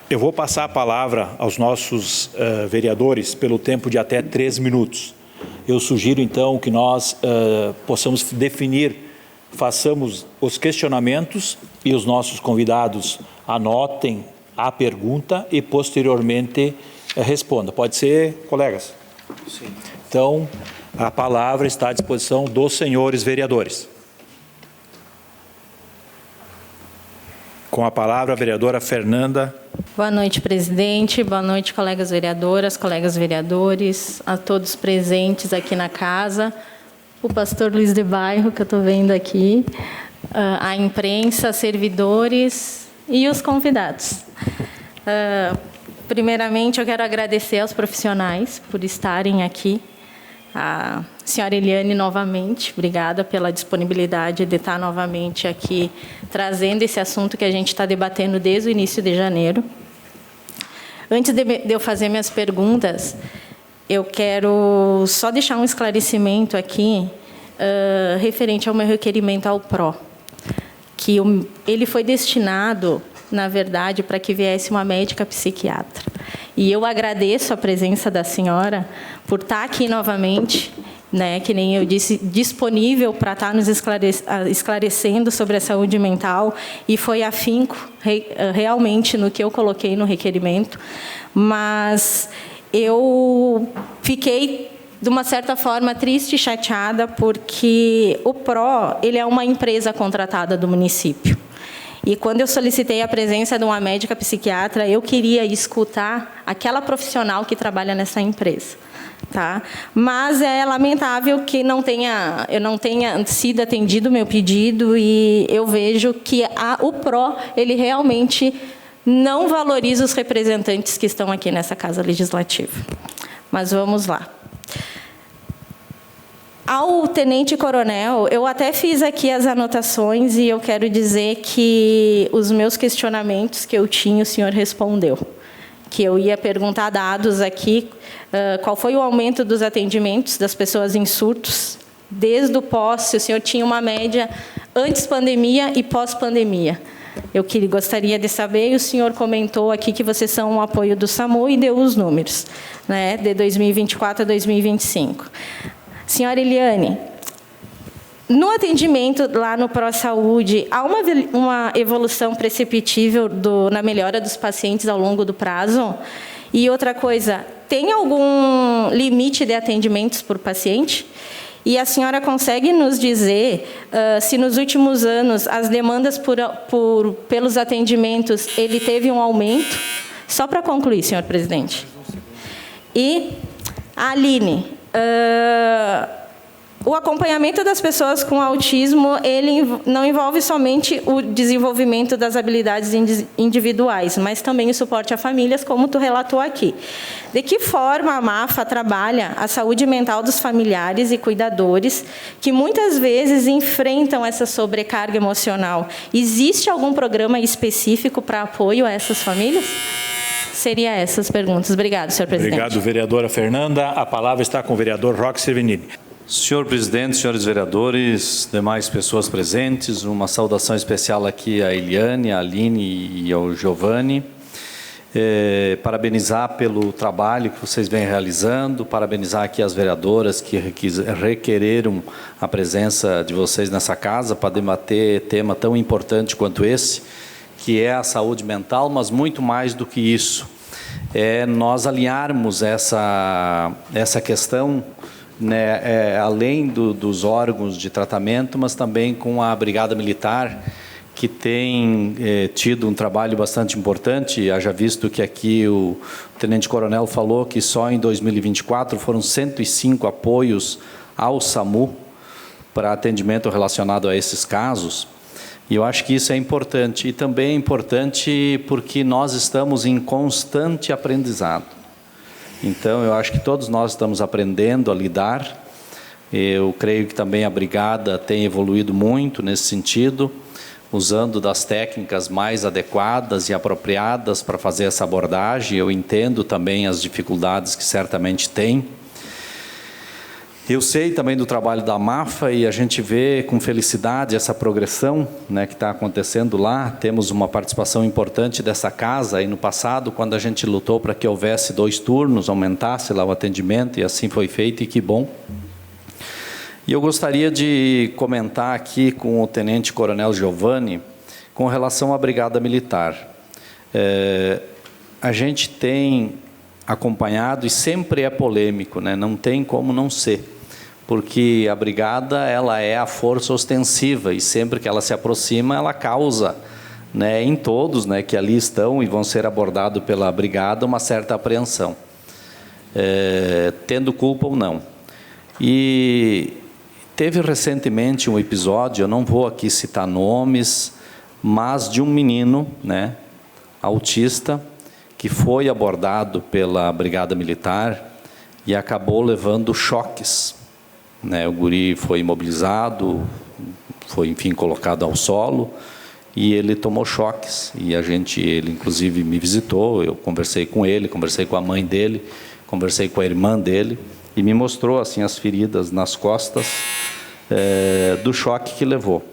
Eu vou passar a palavra aos nossos vereadores pelo tempo de até 3 minutos. Eu sugiro, então, que nós possamos definir, façamos os questionamentos e os nossos convidados anotem a pergunta e, posteriormente, respondam. Pode ser, colegas? Sim. Então, a palavra está à disposição dos senhores vereadores. Com a palavra, a vereadora Fernanda. Boa noite, presidente. Boa noite, colegas vereadoras, colegas vereadores, a todos presentes aqui na casa, o pastor Luiz de Bairro, que eu estou vendo aqui, a imprensa, servidores e os convidados. Primeiramente, eu quero agradecer aos profissionais por estarem aqui. A senhora Eliane, novamente, obrigada pela disponibilidade de estar novamente aqui trazendo esse assunto que a gente está debatendo desde o início de janeiro. Antes de eu fazer minhas perguntas, eu quero só deixar um esclarecimento aqui referente ao meu requerimento ao PRO, que ele foi destinado, na verdade, para que viesse uma médica psiquiatra. E eu agradeço a presença da senhora por estar aqui novamente, né, que nem eu disse, disponível para estar nos esclarecendo sobre a saúde mental, e foi afinco realmente no que eu coloquei no requerimento, mas eu fiquei, de uma certa forma, triste e chateada, porque o PRO, ele é uma empresa contratada do município. E quando eu solicitei a presença de uma médica psiquiatra, eu queria escutar aquela profissional que trabalha nessa empresa. Tá? Mas é lamentável que eu não tenha sido atendido o meu pedido, e eu vejo que o PRO, ele realmente não valoriza os representantes que estão aqui nessa Casa Legislativa. Mas vamos lá. Ao Tenente Coronel, eu até fiz aqui as anotações, e eu quero dizer que os meus questionamentos que eu tinha, o senhor respondeu. Que eu ia perguntar dados aqui, qual foi o aumento dos atendimentos das pessoas em surtos, desde o pós, se o senhor tinha uma média antes pandemia e pós-pandemia. Eu gostaria de saber, e o senhor comentou aqui que vocês são um apoio do SAMU e deu os números, né, de 2024 a 2025. Senhora Eliane, no atendimento lá no ProSaúde, há uma evolução perceptível na melhora dos pacientes ao longo do prazo? E outra coisa, tem algum limite de atendimentos por paciente? E a senhora consegue nos dizer se nos últimos anos as demandas pelos atendimentos, ele teve um aumento? Só para concluir, senhor presidente. E a Aline, o acompanhamento das pessoas com autismo, ele não envolve somente o desenvolvimento das habilidades individuais, mas também o suporte a famílias, como tu relatou aqui. De que forma a MAFA trabalha a saúde mental dos familiares e cuidadores que muitas vezes enfrentam essa sobrecarga emocional? Existe algum programa específico para apoio a essas famílias? Seriam essas perguntas. Obrigado, senhor presidente. Obrigado, vereadora Fernanda. A palavra está com o vereador Roque Servinini. Senhor presidente, senhores vereadores, demais pessoas presentes, uma saudação especial aqui à Eliane, à Aline e ao Giovanni. Parabenizar pelo trabalho que vocês vêm realizando, parabenizar aqui as vereadoras que requereram a presença de vocês nessa casa para debater tema tão importante quanto esse, que é a saúde mental, mas muito mais do que isso. É nós alinharmos essa questão, né, além dos órgãos de tratamento, mas também com a Brigada Militar, que tem tido um trabalho bastante importante. Haja visto que aqui o Tenente Coronel falou que só em 2024 foram 105 apoios ao SAMU para atendimento relacionado a esses casos. E eu acho que isso é importante. E também é importante porque nós estamos em constante aprendizado. Então, eu acho que todos nós estamos aprendendo a lidar, Eu creio que também a Brigada tem evoluído muito nesse sentido, usando das técnicas mais adequadas e apropriadas para fazer essa abordagem. Eu entendo também as dificuldades que certamente tem. Eu sei também do trabalho da MAFA e a gente vê com felicidade essa progressão, né, que está acontecendo lá. Temos uma participação importante dessa casa aí no passado, quando a gente lutou para que houvesse 2 turnos, aumentasse lá o atendimento, e assim foi feito, e que bom. E eu gostaria de comentar aqui com o Tenente Coronel Giovanni com relação à Brigada Militar. A gente tem acompanhado, e sempre é polêmico, né? Não tem como não ser, porque a Brigada ela é a força ostensiva, e sempre que ela se aproxima, ela causa, né, em todos, né, que ali estão e vão ser abordados pela Brigada, uma certa apreensão, tendo culpa ou não. E teve recentemente um episódio, eu não vou aqui citar nomes, mas de um menino, né, autista, que foi abordado pela Brigada Militar e acabou levando choques, né? O guri foi imobilizado, foi, enfim, colocado ao solo, e ele tomou choques. E ele inclusive me visitou, eu conversei com ele, conversei com a mãe dele, conversei com a irmã dele, e me mostrou assim as feridas nas costas do choque que levou.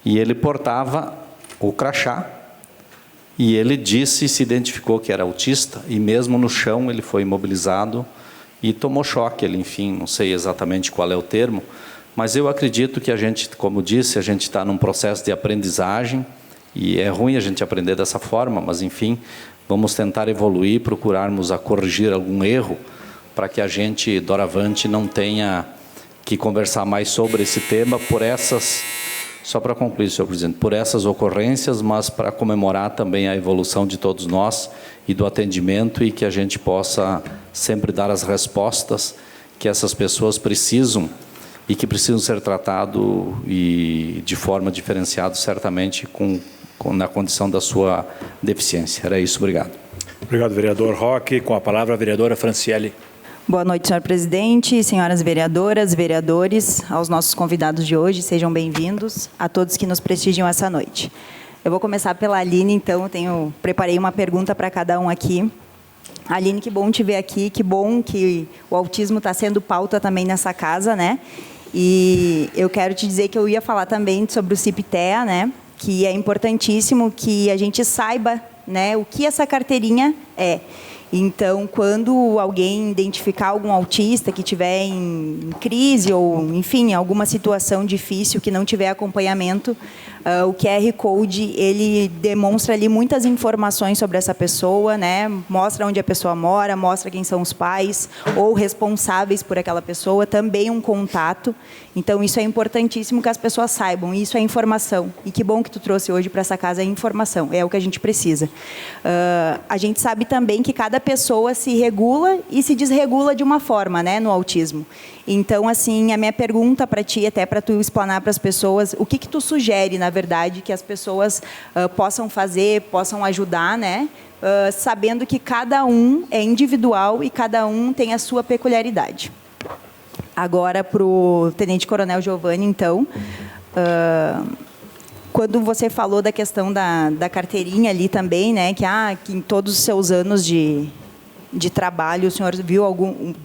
E ele portava o crachá, e ele disse e se identificou que era autista, e mesmo no chão ele foi imobilizado e tomou choque. Ele, enfim, não sei exatamente qual é o termo, mas eu acredito que a gente, como disse, a gente está num processo de aprendizagem, e é ruim a gente aprender dessa forma, mas, enfim, vamos tentar evoluir, procurarmos a corrigir algum erro, para que a gente, doravante, não tenha que conversar mais sobre esse tema por essas... Só para concluir, senhor presidente, por essas ocorrências, mas para comemorar também a evolução de todos nós e do atendimento, e que a gente possa sempre dar as respostas que essas pessoas precisam e que precisam ser tratado e de forma diferenciada, certamente, na condição da sua deficiência. Era isso, obrigado. Obrigado, vereador Roque. Com a palavra, a vereadora Franciele. Boa noite, senhor presidente, senhoras vereadoras, vereadores, aos nossos convidados de hoje, sejam bem-vindos, a todos que nos prestigiam essa noite. Eu vou começar pela Aline, então, preparei uma pergunta para cada um aqui. Aline, que bom te ver aqui, que bom que o autismo está sendo pauta também nessa casa, né? E eu quero te dizer que eu ia falar também sobre o CIPTEA, né? Que é importantíssimo que a gente saiba, né, o que essa carteirinha é. Então, quando alguém identificar algum autista que estiver em crise ou, enfim, alguma situação difícil, que não tiver acompanhamento, o QR Code, ele demonstra ali muitas informações sobre essa pessoa, né? Mostra onde a pessoa mora, mostra quem são os pais ou responsáveis por aquela pessoa, também um contato. Então, isso é importantíssimo que as pessoas saibam, isso é informação. E que bom que tu trouxe hoje para essa casa a informação, é o que a gente precisa. A gente sabe também que cada pessoa se regula e se desregula de uma forma, né, no autismo. Então, assim, a minha pergunta para ti, até para tu explanar para as pessoas, o que tu sugere, na verdade, que as pessoas possam fazer, possam ajudar, né, sabendo que cada um é individual e cada um tem a sua peculiaridade. Agora, para o Tenente Coronel Giovanni, então, quando você falou da questão da carteirinha ali também, né, que em todos os seus anos de trabalho, o senhor viu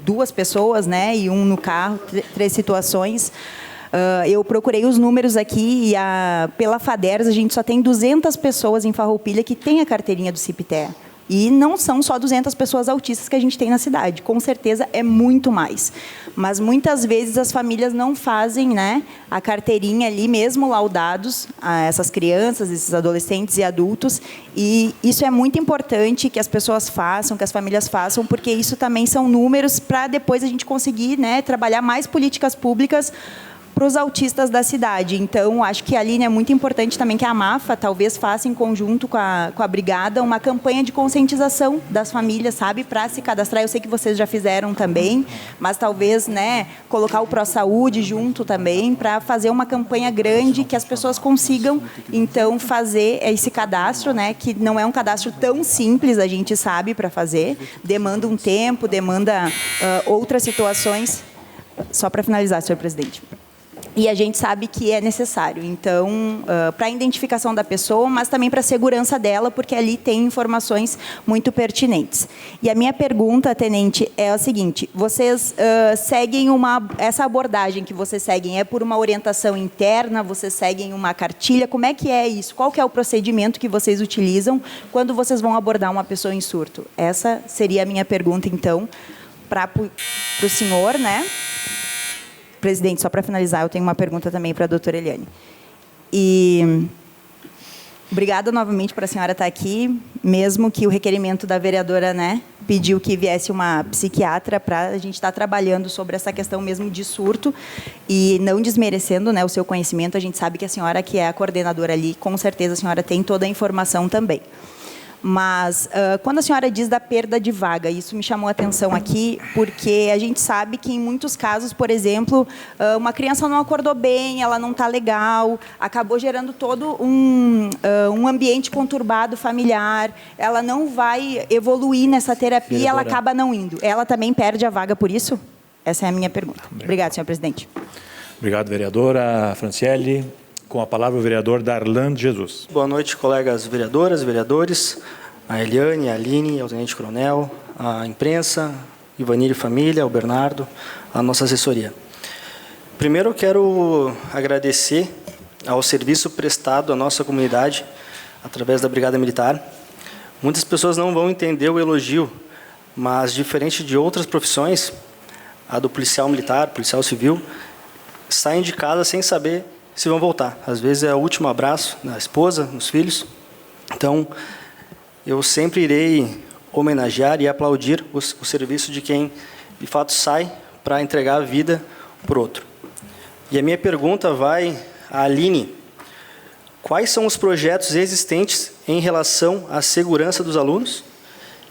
duas pessoas, né, e um no carro, 3 situações. Eu procurei os números aqui e pela FADERS a gente só tem 200 pessoas em Farroupilha que têm a carteirinha do CIPTEA. E não são só 200 pessoas autistas que a gente tem na cidade, com certeza é muito mais. Mas muitas vezes as famílias não fazem, né, a carteirinha ali, mesmo laudados, a essas crianças, esses adolescentes e adultos. E isso é muito importante que as pessoas façam, que as famílias façam, porque isso também são números para depois a gente conseguir, né, trabalhar mais políticas públicas para os autistas da cidade. Então, acho que a Aline é muito importante também que a MAFA talvez faça em conjunto com a Brigada uma campanha de conscientização das famílias, sabe, para se cadastrar. Eu sei que vocês já fizeram também, mas talvez, né, colocar o ProSaúde junto também para fazer uma campanha grande que as pessoas consigam, então, fazer esse cadastro, né, que não é um cadastro tão simples, a gente sabe, para fazer, demanda um tempo, demanda outras situações. Só para finalizar, senhor presidente. E a gente sabe que é necessário, então, para a identificação da pessoa, mas também para a segurança dela, porque ali tem informações muito pertinentes. E a minha pergunta, tenente, é a seguinte: vocês seguem essa abordagem que vocês seguem é por uma orientação interna? Vocês seguem uma cartilha? Como é que é isso? Qual que é o procedimento que vocês utilizam quando vocês vão abordar uma pessoa em surto? Essa seria a minha pergunta, então, para o senhor, né? Presidente, só para finalizar, eu tenho uma pergunta também para a doutora Eliane. E obrigada novamente por a senhora estar aqui, mesmo que o requerimento da vereadora, né, pediu que viesse uma psiquiatra para a gente estar trabalhando sobre essa questão mesmo de surto e não desmerecendo, né, o seu conhecimento. A gente sabe que a senhora, que é a coordenadora ali, com certeza a senhora tem toda a informação também. Mas, quando a senhora diz da perda de vaga, isso me chamou a atenção aqui, porque a gente sabe que, em muitos casos, por exemplo, uma criança não acordou bem, ela não está legal, acabou gerando todo um ambiente conturbado familiar, ela não vai evoluir nessa terapia e ela acaba não indo. Ela também perde a vaga por isso? Essa é a minha pergunta. Obrigada, senhor presidente. Obrigado, vereadora Franciele. Com a palavra o vereador Darlan Jesus. Boa noite, colegas vereadoras, vereadores, a Eliane, a Aline, ao tenente coronel, a imprensa, Ivanir Família, o Bernardo, a nossa assessoria. Primeiro, eu quero agradecer ao serviço prestado à nossa comunidade através da Brigada Militar. Muitas pessoas não vão entender o elogio, mas, diferente de outras profissões, a do policial militar, policial civil, saem de casa sem saber se vão voltar. Às vezes é o último abraço na esposa, nos filhos. Então, eu sempre irei homenagear e aplaudir o serviço de quem, de fato, sai para entregar a vida por outro. E a minha pergunta vai à Aline. Quais são os projetos existentes em relação à segurança dos alunos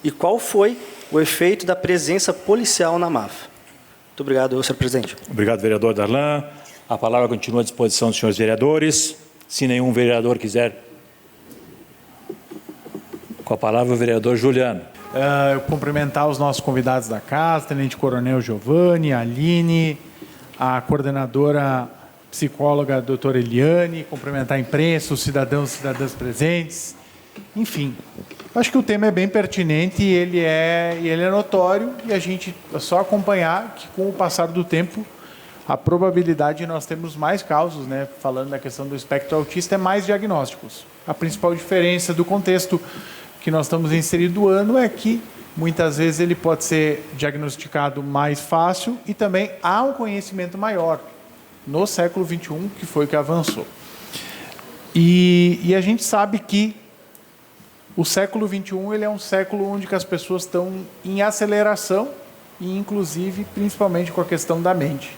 e qual foi o efeito da presença policial na MAF? Muito obrigado, senhor presidente. Obrigado, vereador Darlan. A palavra continua à disposição dos senhores vereadores. Se nenhum vereador quiser... Com a palavra o vereador Juliano. Eu cumprimentar os nossos convidados da casa, Tenente Coronel Giovanni, a Aline, a coordenadora psicóloga doutora Eliane, cumprimentar a imprensa, os cidadãos e cidadãs presentes. Enfim, acho que o tema é bem pertinente e ele é notório, e a gente é só acompanhar que, com o passar do tempo, a probabilidade de nós termos mais casos, né, falando da questão do espectro autista, é mais diagnósticos. A principal diferença do contexto que nós estamos inserindo do ano é que, muitas vezes, ele pode ser diagnosticado mais fácil e também há um conhecimento maior no século XXI, que foi o que avançou. E a gente sabe que o século XXI ele é um século onde que as pessoas estão em aceleração e, inclusive, principalmente com a questão da mente.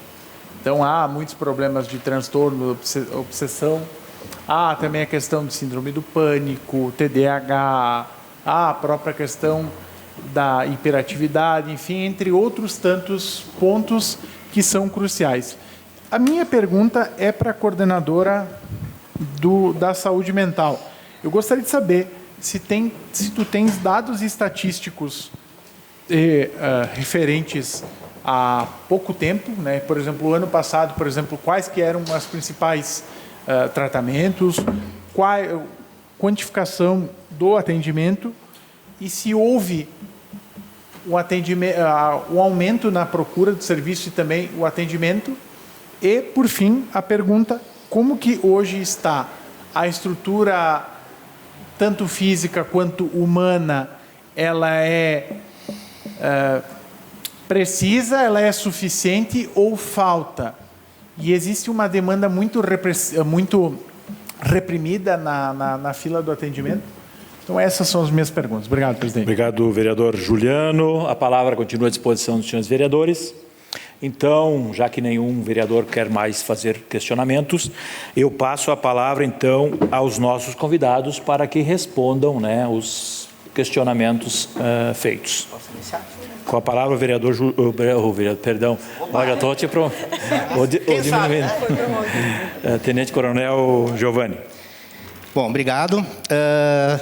Então, há muitos problemas de transtorno, obsessão, há também a questão de síndrome do pânico, TDAH, há a própria questão da hiperatividade, enfim, entre outros tantos pontos que são cruciais. A minha pergunta é para a coordenadora da saúde mental. Eu gostaria de saber se tu tens dados estatísticos referentes há pouco tempo, né? Por exemplo, o ano passado, por exemplo, quais que eram os principais tratamentos, quantificação do atendimento e se houve o aumento na procura do serviço e também o atendimento. E, por fim, a pergunta, como que hoje está a estrutura, tanto física quanto humana, ela é precisa, ela é suficiente ou falta? E existe uma demanda muito reprimida na fila do atendimento? Então, essas são as minhas perguntas. Obrigado, presidente. Obrigado, vereador Juliano. A palavra continua à disposição dos senhores vereadores. Então, já que nenhum vereador quer mais fazer questionamentos, eu passo a palavra, então, aos nossos convidados para que respondam, né, os questionamentos feitos. Posso iniciar? Com a palavra, o vereador... Perdão. Olha, estou te diminuindo. Tenente Coronel Giovanni. Bom, obrigado.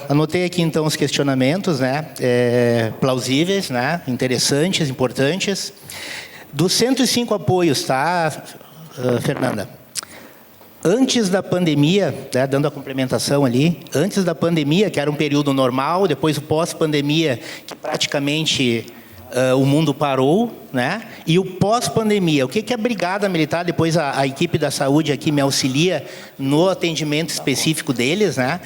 Anotei aqui, então, os questionamentos, né, plausíveis, né, interessantes, importantes. Dos 105 apoios, tá, Fernanda? Antes da pandemia, né, dando a complementação ali, antes da pandemia, que era um período normal, depois o pós-pandemia, que praticamente o mundo parou, né? E o pós-pandemia, o que a Brigada Militar, depois a equipe da saúde aqui me auxilia no atendimento específico deles, né?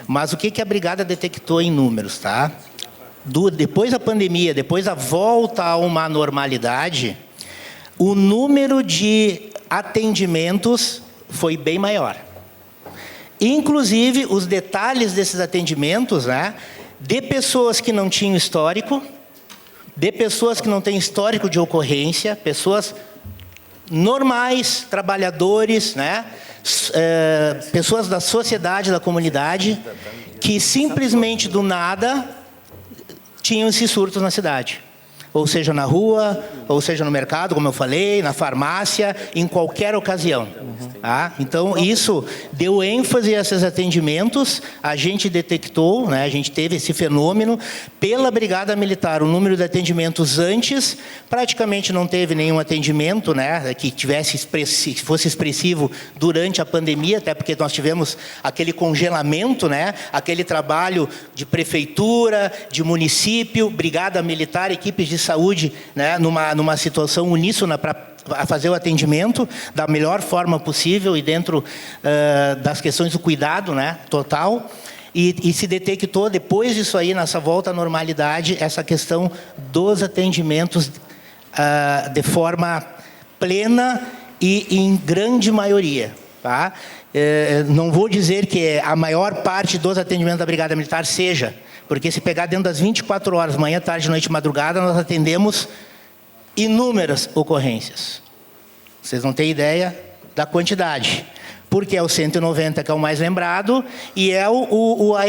Mas o que a Brigada detectou em números, tá? Depois da pandemia, depois da volta a uma normalidade, o número de atendimentos foi bem maior. Inclusive, os detalhes desses atendimentos, né, de pessoas que não tinham histórico, de pessoas que não têm histórico de ocorrência, pessoas normais, trabalhadores, né, pessoas da sociedade, da comunidade, que simplesmente do nada tinham esses surtos na cidade. Ou seja, na rua, ou seja, no mercado, como eu falei, na farmácia, em qualquer ocasião. Tá? Então, isso deu ênfase a esses atendimentos, a gente detectou, né, a gente teve esse fenômeno. Pela Brigada Militar, o número de atendimentos antes, praticamente não teve nenhum atendimento, né, que fosse expressivo durante a pandemia, até porque nós tivemos aquele congelamento, né, aquele trabalho de prefeitura, de município, Brigada Militar, equipes de saúde, né, numa situação uníssona para fazer o atendimento da melhor forma possível e dentro das questões do cuidado, né, total. E se detectou, depois disso aí, nessa volta à normalidade, essa questão dos atendimentos de forma plena e em grande maioria. Tá? Não vou dizer que a maior parte dos atendimentos da Brigada Militar seja, porque se pegar dentro das 24 horas, manhã, tarde, noite e madrugada, nós atendemos inúmeras ocorrências. Vocês não têm ideia da quantidade. Porque é o 190 que é o mais lembrado e é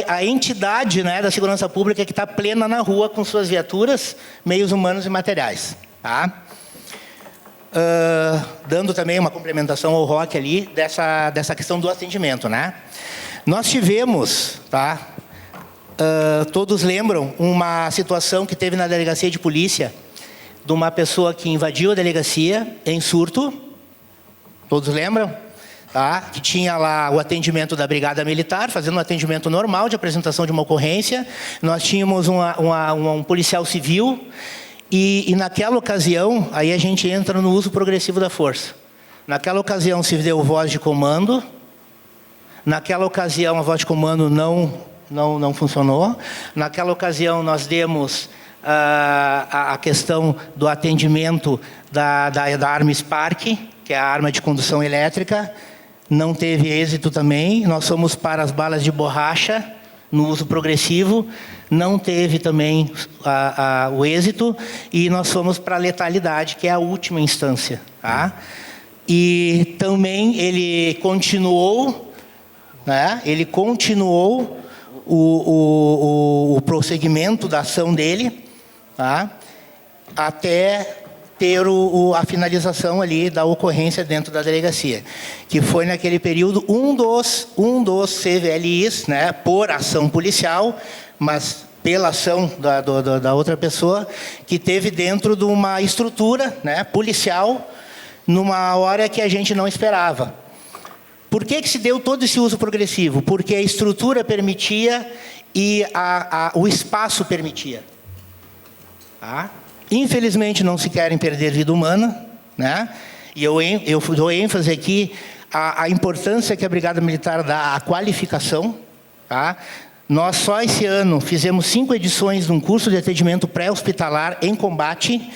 a entidade, né, da segurança pública que está plena na rua com suas viaturas, meios humanos e materiais. Tá? Dando também uma complementação ao Roque ali, dessa questão do atendimento. Né? Nós tivemos, tá, todos lembram, uma situação que teve na delegacia de polícia, de uma pessoa que invadiu a delegacia em surto, todos lembram? Tá? Que tinha lá o atendimento da Brigada Militar, fazendo um atendimento normal de apresentação de uma ocorrência. Nós tínhamos um policial civil e naquela ocasião, aí a gente entra no uso progressivo da força. Naquela ocasião se deu voz de comando, naquela ocasião a voz de comando não funcionou, naquela ocasião nós demos a questão do atendimento da arma Spark, que é a arma de condução elétrica, não teve êxito também. Nós fomos para as balas de borracha, no uso progressivo, não teve também o êxito, e nós fomos para a letalidade, que é a última instância. Tá? E também ele continuou, né? Ele continuou o prosseguimento da ação dele, tá? Até ter a finalização ali da ocorrência dentro da delegacia, que foi naquele período um dos CVLIs, né, por ação policial, mas pela ação da outra pessoa, que teve dentro de uma estrutura, né, policial, numa hora que a gente não esperava. Por que se deu todo esse uso progressivo? Porque a estrutura permitia e o espaço permitia. Tá? Infelizmente, não se querem perder vida humana, né? E eu dou ênfase aqui à importância que a Brigada Militar dá à qualificação. Tá? Nós só esse ano fizemos 5 edições de um curso de atendimento pré-hospitalar em combate.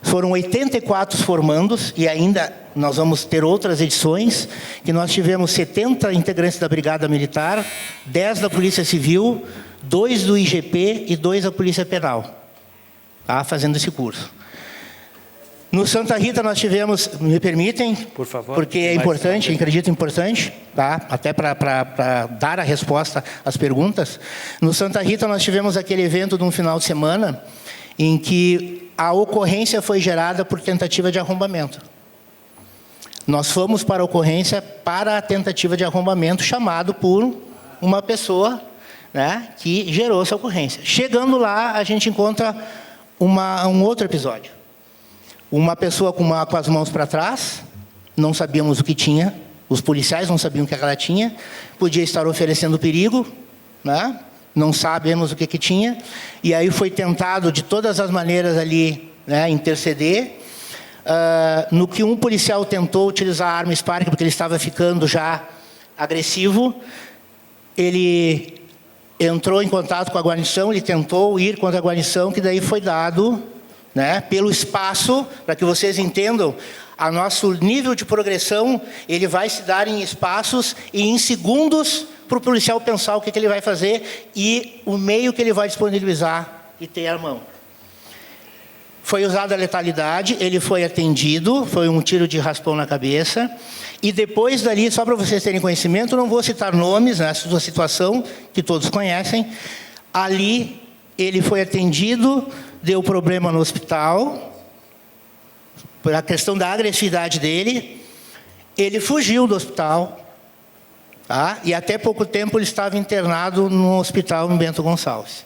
Foram 84 formandos e ainda nós vamos ter outras edições, que nós tivemos 70 integrantes da Brigada Militar, 10 da Polícia Civil, 2 do IGP e 2 da Polícia Penal. Tá, fazendo esse curso. No Santa Rita nós tivemos, me permitem, por favor, porque é importante, acredito importante, tá? Até para dar a resposta às perguntas. No Santa Rita nós tivemos aquele evento de um final de semana em que a ocorrência foi gerada por tentativa de arrombamento. Nós fomos para a ocorrência para a tentativa de arrombamento chamado por uma pessoa, né, que gerou essa ocorrência. Chegando lá, a gente encontra um outro episódio. Uma pessoa com as mãos para trás, não sabíamos o que tinha, os policiais não sabiam o que ela tinha, podia estar oferecendo perigo, né? Não sabemos o que tinha, e aí foi tentado de todas as maneiras ali, né, interceder. No que um policial tentou utilizar a arma Spark, porque ele estava ficando já agressivo, ele entrou em contato com a guarnição, ele tentou ir contra a guarnição, que daí foi dado, né, pelo espaço, para que vocês entendam, a nosso nível de progressão, ele vai se dar em espaços e em segundos para o policial pensar o que ele vai fazer e o meio que ele vai disponibilizar e ter à mão. Foi usada a letalidade, ele foi atendido, foi um tiro de raspão na cabeça, e depois dali, só para vocês terem conhecimento, não vou citar nomes nessa situação, que todos conhecem, ali ele foi atendido, deu problema no hospital, por a questão da agressividade dele, ele fugiu do hospital, tá? E até pouco tempo ele estava internado no hospital em Bento Gonçalves.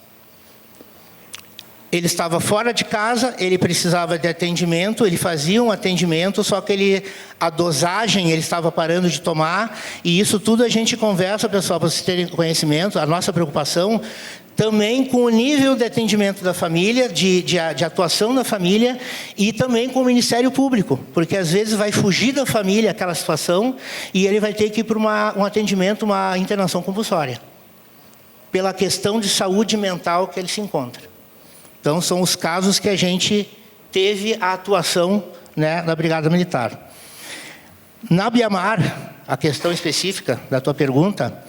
Ele estava fora de casa, ele precisava de atendimento, ele fazia um atendimento, só que a dosagem ele estava parando de tomar, e isso tudo a gente conversa, pessoal, para vocês terem conhecimento, a nossa preocupação também com o nível de atendimento da família, de atuação da família, e também com o Ministério Público, porque às vezes vai fugir da família aquela situação, e ele vai ter que ir para um atendimento, uma internação compulsória, pela questão de saúde mental que ele se encontra. Então, são os casos que a gente teve a atuação, né, da Brigada Militar. Na Biamar, a questão específica da tua pergunta,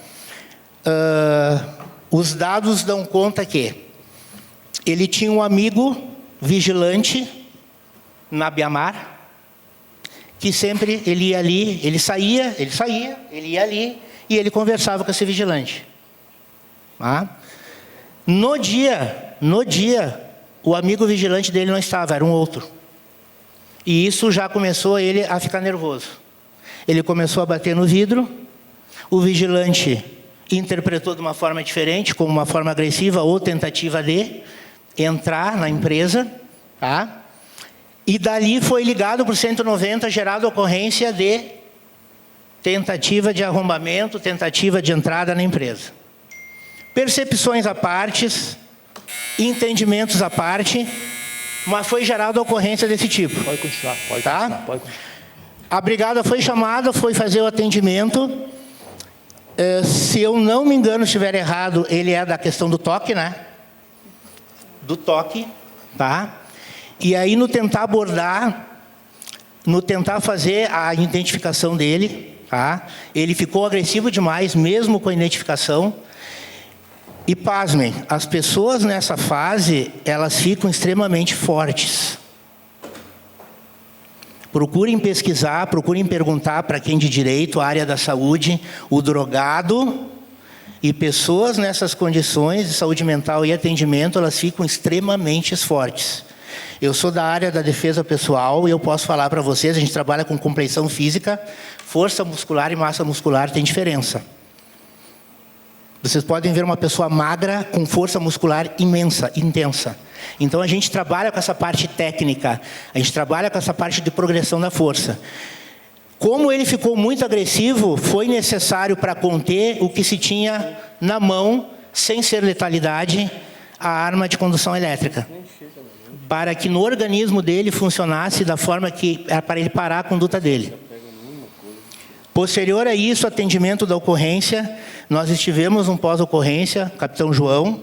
os dados dão conta que ele tinha um amigo vigilante na Biamar, que sempre ele ia ali, ele saía, ele ia ali e ele conversava com esse vigilante. Tá? No dia, o amigo vigilante dele não estava, era um outro. E isso já começou ele a ficar nervoso. Ele começou a bater no vidro, o vigilante interpretou de uma forma diferente, como uma forma agressiva ou tentativa de entrar na empresa, tá? E dali foi ligado para o 190, gerado ocorrência de tentativa de arrombamento, tentativa de entrada na empresa. Percepções à parte, entendimentos à parte, mas foi gerada ocorrência desse tipo. Pode continuar, pode tá? continuar. A brigada foi chamada, foi fazer o atendimento. Se eu não me engano, se estiver errado, ele é da questão do toque, né? Do toque, tá? E aí, no tentar abordar, no tentar fazer a identificação dele, tá? Ele ficou agressivo demais, mesmo com a identificação. E pasmem, as pessoas nessa fase, elas ficam extremamente fortes. Procurem pesquisar, procurem perguntar para quem de direito, a área da saúde, o drogado e pessoas nessas condições de saúde mental e atendimento, elas ficam extremamente fortes. Eu sou da área da defesa pessoal e eu posso falar para vocês, a gente trabalha com compreensão física, força muscular e massa muscular tem diferença. Vocês podem ver uma pessoa magra com força muscular imensa, intensa. Então, a gente trabalha com essa parte técnica, a gente trabalha com essa parte de progressão da força. Como ele ficou muito agressivo, foi necessário para conter o que se tinha na mão, sem ser letalidade, a arma de condução elétrica. Para que no organismo dele funcionasse da forma que era para ele parar a conduta dele. Posterior a isso, atendimento da ocorrência, nós estivemos no pós-ocorrência, capitão João,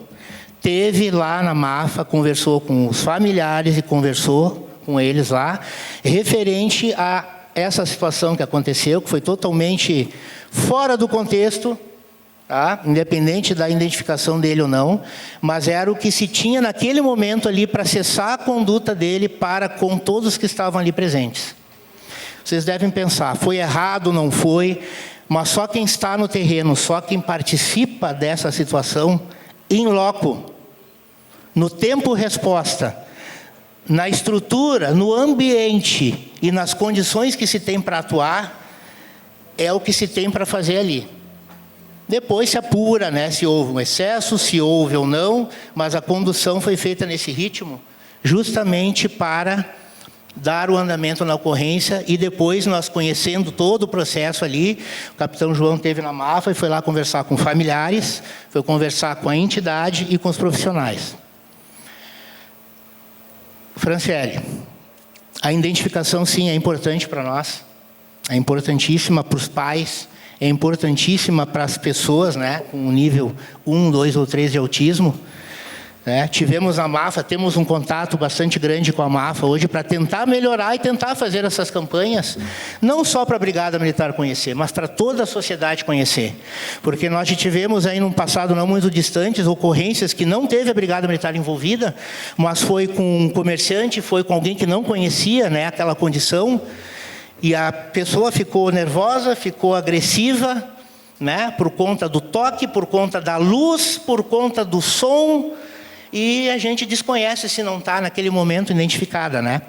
teve lá na MAFA, conversou com os familiares e conversou com eles lá, referente a essa situação que aconteceu, que foi totalmente fora do contexto, tá? Independente da identificação dele ou não, mas era o que se tinha naquele momento ali para cessar a conduta dele para com todos que estavam ali presentes. Vocês devem pensar, foi errado, não foi, mas só quem está no terreno, só quem participa dessa situação, em loco, no tempo-resposta, na estrutura, no ambiente e nas condições que se tem para atuar, é o que se tem para fazer ali. Depois se apura, né, se houve um excesso, se houve ou não, mas a condução foi feita nesse ritmo, justamente para dar o andamento na ocorrência e depois nós conhecendo todo o processo ali, o capitão João esteve na MAFA e foi lá conversar com familiares, foi conversar com a entidade e com os profissionais. Franciele, a identificação sim é importante para nós, é importantíssima para os pais, é importantíssima para as pessoas, né, com nível 1, 2 ou 3 de autismo. Tivemos a MAFA, temos um contato bastante grande com a MAFA hoje para tentar melhorar e tentar fazer essas campanhas, não só para a Brigada Militar conhecer, mas para toda a sociedade conhecer. Porque nós já tivemos aí num passado não muito distante ocorrências que não teve a Brigada Militar envolvida, mas foi com um comerciante, foi com alguém que não conhecia, né, aquela condição, e a pessoa ficou nervosa, ficou agressiva, né, por conta do toque, por conta da luz, por conta do som, e a gente desconhece se não está naquele momento identificada, né?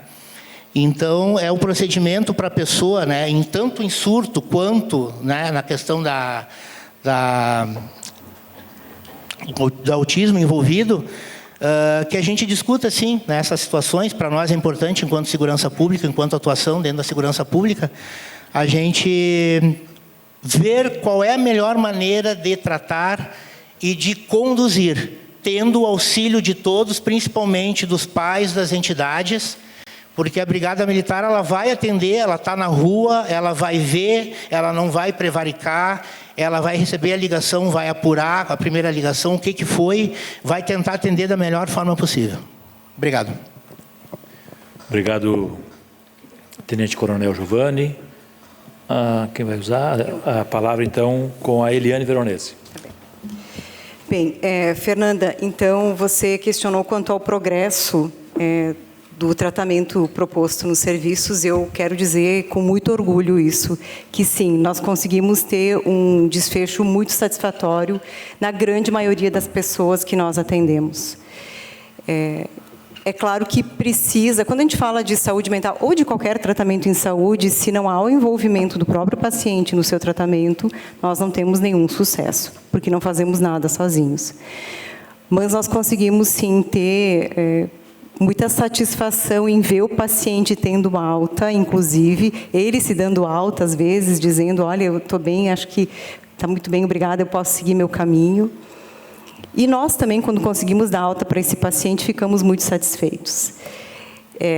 Então, é o procedimento para a pessoa, né, em tanto em surto quanto, né, na questão do autismo envolvido, que a gente discuta, sim, né, essas situações. Para nós é importante, enquanto segurança pública, enquanto atuação dentro da segurança pública, a gente ver qual é a melhor maneira de tratar e de conduzir, tendo o auxílio de todos, principalmente dos pais das entidades, porque a Brigada Militar ela vai atender, ela está na rua, ela vai ver, ela não vai prevaricar, ela vai receber a ligação, vai apurar a primeira ligação, o que foi, vai tentar atender da melhor forma possível. Obrigado. Obrigado, Tenente Coronel Giovanni. Quem vai usar a palavra, então, com a Eliane Veronese. Bem, Fernanda, então você questionou quanto ao progresso do tratamento proposto nos serviços. Eu quero dizer com muito orgulho isso, que sim, nós conseguimos ter um desfecho muito satisfatório na grande maioria das pessoas que nós atendemos. É claro que precisa, quando a gente fala de saúde mental ou de qualquer tratamento em saúde, se não há o envolvimento do próprio paciente no seu tratamento, nós não temos nenhum sucesso, porque não fazemos nada sozinhos. Mas nós conseguimos, sim, ter muita satisfação em ver o paciente tendo alta, inclusive ele se dando alta, às vezes, dizendo, olha, eu estou bem, acho que está muito bem, obrigada, eu posso seguir meu caminho. E nós também, quando conseguimos dar alta para esse paciente, ficamos muito satisfeitos.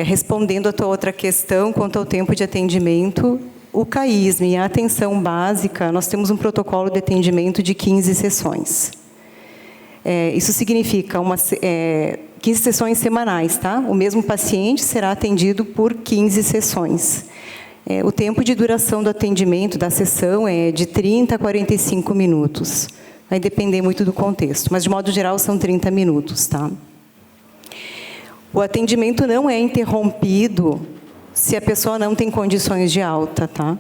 Respondendo a tua outra questão, quanto ao tempo de atendimento, o CAISM e a atenção básica, nós temos um protocolo de atendimento de 15 sessões. Isso significa 15 sessões semanais, tá? O mesmo paciente será atendido por 15 sessões. O tempo de duração do atendimento, da sessão, é de 30 a 45 minutos. Vai depender muito do contexto, mas, de modo geral, são 30 minutos, tá? O atendimento não é interrompido se a pessoa não tem condições de alta, tá?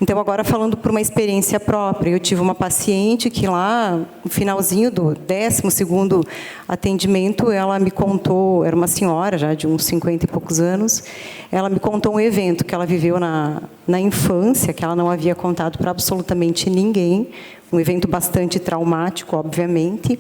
Então, agora, falando por uma experiência própria, eu tive uma paciente que lá, no finalzinho do 12º atendimento, ela me contou, era uma senhora já de uns 50 e poucos anos, ela me contou um evento que ela viveu na infância, que ela não havia contado para absolutamente ninguém, um evento bastante traumático, obviamente.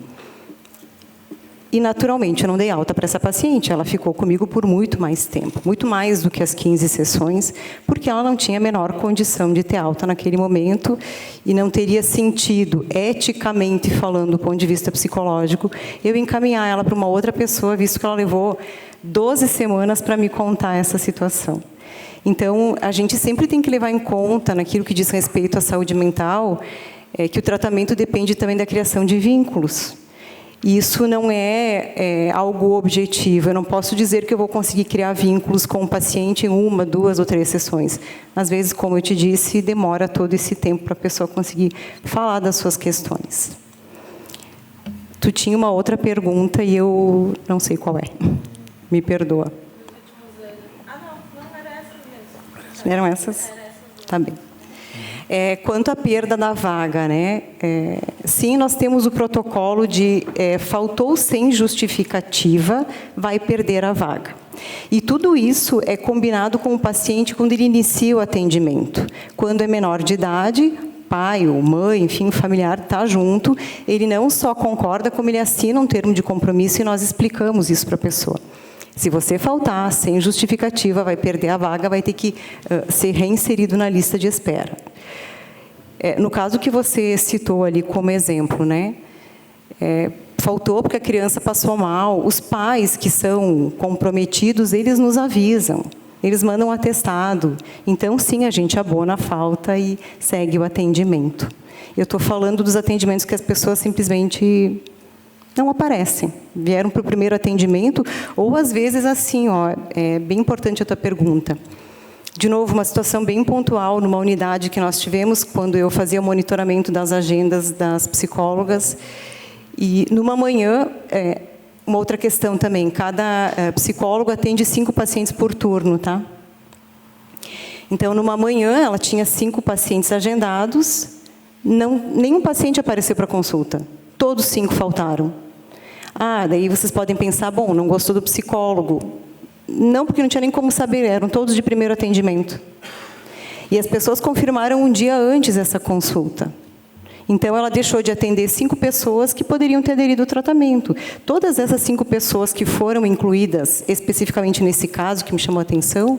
E, naturalmente, eu não dei alta para essa paciente. Ela ficou comigo por muito mais tempo, muito mais do que as 15 sessões, porque ela não tinha a menor condição de ter alta naquele momento e não teria sentido, eticamente falando, do ponto de vista psicológico, eu encaminhar ela para uma outra pessoa, visto que ela levou 12 semanas para me contar essa situação. Então, a gente sempre tem que levar em conta, naquilo que diz respeito à saúde mental, que o tratamento depende também da criação de vínculos. Isso não é algo objetivo. Eu não posso dizer que eu vou conseguir criar vínculos com o paciente em 1, 2 ou 3 sessões. Às vezes, como eu te disse, demora todo esse tempo para a pessoa conseguir falar das suas questões. Tu tinha uma outra pergunta e eu não sei qual é. Me perdoa. Não, eram essas mesmo. Eram essas? Tá bem. Quanto à perda da vaga, né? Sim, nós temos o protocolo de faltou sem justificativa, vai perder a vaga. E tudo isso é combinado com o paciente quando ele inicia o atendimento. Quando é menor de idade, pai ou mãe, enfim, o familiar está junto, ele não só concorda, como ele assina um termo de compromisso e nós explicamos isso para a pessoa. Se você faltar sem justificativa, vai perder a vaga, vai ter que ser reinserido na lista de espera. No caso que você citou ali como exemplo, né? Faltou porque a criança passou mal. Os pais que são comprometidos, eles nos avisam. Eles mandam um atestado. Então, sim, a gente abona a falta e segue o atendimento. Eu estou falando dos atendimentos que as pessoas simplesmente não aparecem. Vieram para o primeiro atendimento, ou às vezes assim, é bem importante a tua pergunta. De novo, uma situação bem pontual numa unidade que nós tivemos, quando eu fazia o monitoramento das agendas das psicólogas. E numa manhã, uma outra questão também, cada psicólogo atende 5 pacientes por turno, tá? Então, numa manhã, ela tinha 5 pacientes agendados, nenhum paciente apareceu para consulta. Todos 5 faltaram. Daí vocês podem pensar, bom, não gostou do psicólogo. Não, porque não tinha nem como saber, eram todos de primeiro atendimento. E as pessoas confirmaram um dia antes essa consulta. Então, ela deixou de atender 5 pessoas que poderiam ter aderido ao tratamento. Todas essas 5 pessoas que foram incluídas, especificamente nesse caso, que me chamou a atenção,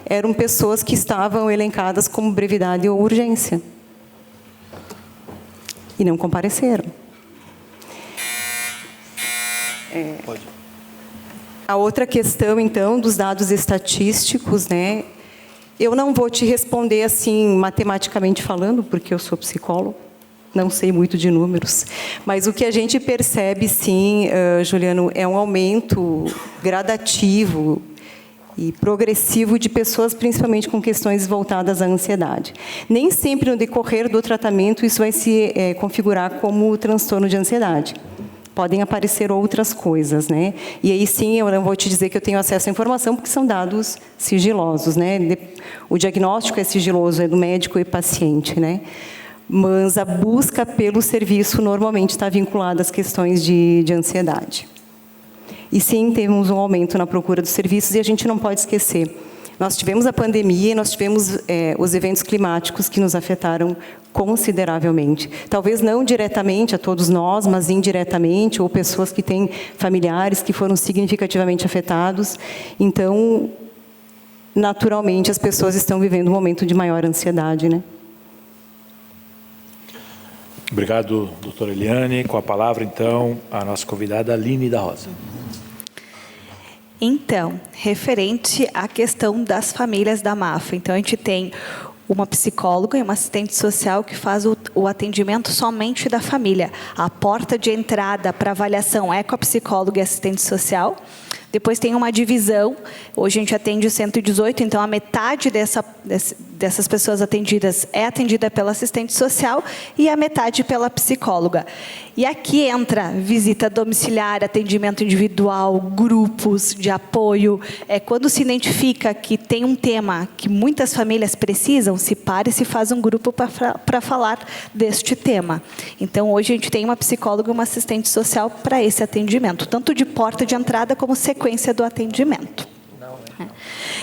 eram pessoas que estavam elencadas como brevidade ou urgência. E não compareceram. Pode. A outra questão, então, dos dados estatísticos, né? Eu não vou te responder assim, matematicamente falando, porque eu sou psicólogo, não sei muito de números, mas o que a gente percebe, sim, Juliano, é um aumento gradativo e progressivo de pessoas, principalmente com questões voltadas à ansiedade. Nem sempre, no decorrer do tratamento, isso vai se configurar como transtorno de ansiedade. Podem aparecer outras coisas, né? E aí, sim, eu não vou te dizer que eu tenho acesso à informação, porque são dados sigilosos, né? O diagnóstico é sigiloso, é do médico e paciente, né? Mas a busca pelo serviço normalmente está vinculada às questões de ansiedade. E, sim, temos um aumento na procura dos serviços, e a gente não pode esquecer. Nós tivemos a pandemia, nós tivemos os eventos climáticos que nos afetaram consideravelmente. Talvez não diretamente a todos nós, mas indiretamente, ou pessoas que têm familiares que foram significativamente afetados. Então, naturalmente, as pessoas estão vivendo um momento de maior ansiedade, né? Obrigado, doutora Eliane. Com a palavra, então, a nossa convidada, Aline da Rosa. Então, referente à questão das famílias da MAFA. Então, a gente tem uma psicóloga e uma assistente social que faz o atendimento somente da família. A porta de entrada para avaliação é com a psicóloga e assistente social. Depois tem uma divisão, hoje a gente atende 118, então a metade dessas pessoas atendidas é atendida pela assistente social e a metade pela psicóloga. E aqui entra visita domiciliar, atendimento individual, grupos de apoio. Quando se identifica que tem um tema que muitas famílias precisam, se para e se faz um grupo para falar deste tema. Então, hoje a gente tem uma psicóloga e uma assistente social para esse atendimento, tanto de porta de entrada como sequência do atendimento.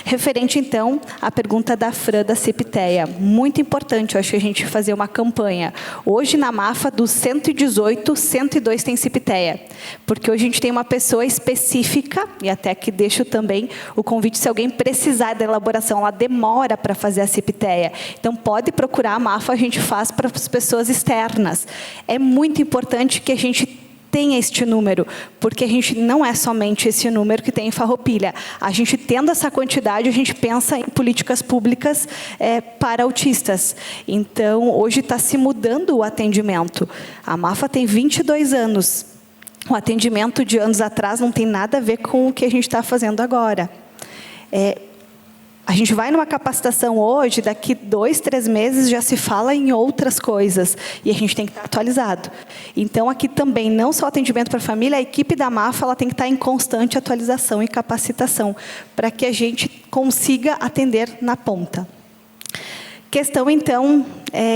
Referente, então, à pergunta da Fran da Cipiteia. Muito importante, eu acho que a gente fazer uma campanha. Hoje, na MAFA, dos 118, 102 tem Cipiteia. Porque hoje a gente tem uma pessoa específica, e até que deixo também o convite, se alguém precisar da elaboração, ela demora para fazer a Cipiteia. Então, pode procurar a MAFA, a gente faz para as pessoas externas. É muito importante que a gente tenha este número, porque a gente não é somente esse número que tem em Farroupilha. A gente tendo essa quantidade, a gente pensa em políticas públicas para autistas. Então, hoje está se mudando o atendimento. A MAFA tem 22 anos. O atendimento de anos atrás não tem nada a ver com o que a gente está fazendo agora. A gente vai numa capacitação hoje, daqui 2, 3 meses já se fala em outras coisas. E a gente tem que estar atualizado. Então, aqui também, não só atendimento para a família, a equipe da MAFA ela tem que estar em constante atualização e capacitação, para que a gente consiga atender na ponta. Questão, então,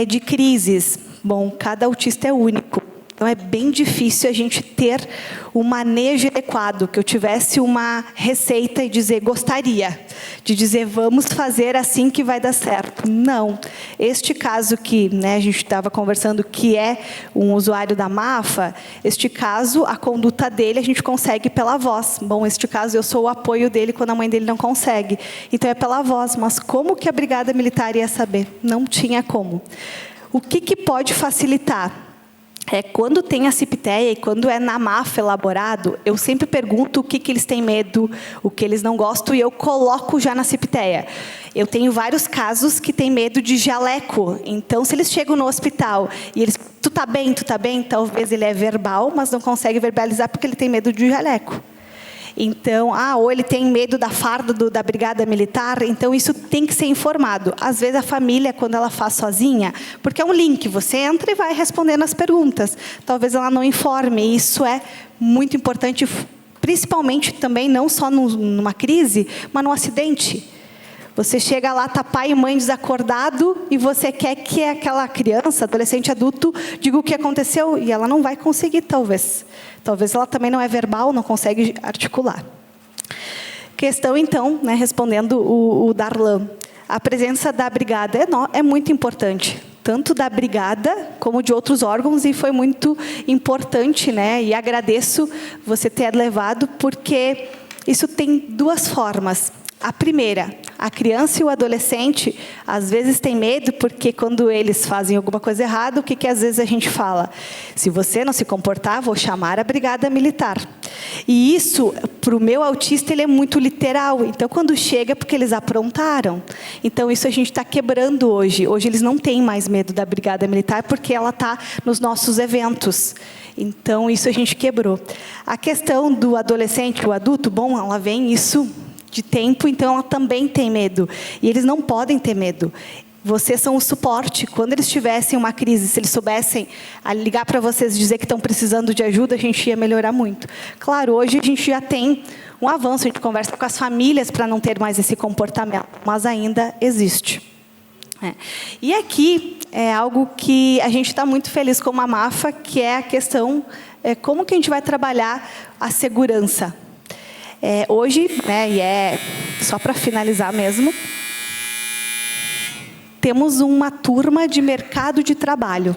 de crises. Bom, cada autista é único. Então, é bem difícil a gente ter o manejo adequado, que eu tivesse uma receita e dizer, gostaria, de dizer, vamos fazer assim que vai dar certo. Não. Este caso que, né, a gente estava conversando, que é um usuário da MAFA, este caso, a conduta dele, a gente consegue pela voz. Bom, este caso, eu sou o apoio dele quando a mãe dele não consegue. Então, é pela voz. Mas como que a Brigada Militar ia saber? Não tinha como. O que pode facilitar? Quando tem a CIPTEA e quando é na MAFA elaborado, eu sempre pergunto o que eles têm medo, o que eles não gostam, e eu coloco já na CIPTEA. Eu tenho vários casos que têm medo de jaleco. Então, se eles chegam no hospital e eles, tu tá bem, talvez ele é verbal, mas não consegue verbalizar porque ele tem medo de jaleco. Então, ou ele tem medo da farda da Brigada Militar, então isso tem que ser informado. Às vezes a família, quando ela faz sozinha, porque é um link, você entra e vai respondendo as perguntas. Talvez ela não informe, e isso é muito importante, principalmente também, não só numa crise, mas num acidente. Você chega lá, tá pai e mãe desacordado, e você quer que aquela criança, adolescente, adulto, diga o que aconteceu, e ela não vai conseguir, talvez. Talvez ela também não é verbal, não consegue articular. Questão, então, né, respondendo o Darlan. A presença da Brigada é muito importante, tanto da Brigada como de outros órgãos, e foi muito importante, né, e agradeço você ter levado, porque isso tem duas formas. A primeira, a criança e o adolescente, às vezes tem medo, porque quando eles fazem alguma coisa errada, o que às vezes a gente fala? Se você não se comportar, vou chamar a Brigada Militar. E isso, para o meu autista, ele é muito literal. Então, quando chega, é porque eles aprontaram. Então, isso a gente está quebrando hoje. Hoje, eles não têm mais medo da Brigada Militar, porque ela está nos nossos eventos. Então, isso a gente quebrou. A questão do adolescente, o adulto, bom, ela vem isso de tempo, então ela também tem medo. E eles não podem ter medo. Vocês são o suporte. Quando eles tivessem uma crise, se eles soubessem ligar para vocês e dizer que estão precisando de ajuda, a gente ia melhorar muito. Claro, hoje a gente já tem um avanço, a gente conversa com as famílias para não ter mais esse comportamento, mas ainda existe. E aqui é algo que a gente está muito feliz com a MAFA, que é a questão, como que a gente vai trabalhar a segurança. Hoje, né, e é só para finalizar mesmo, temos uma turma de mercado de trabalho.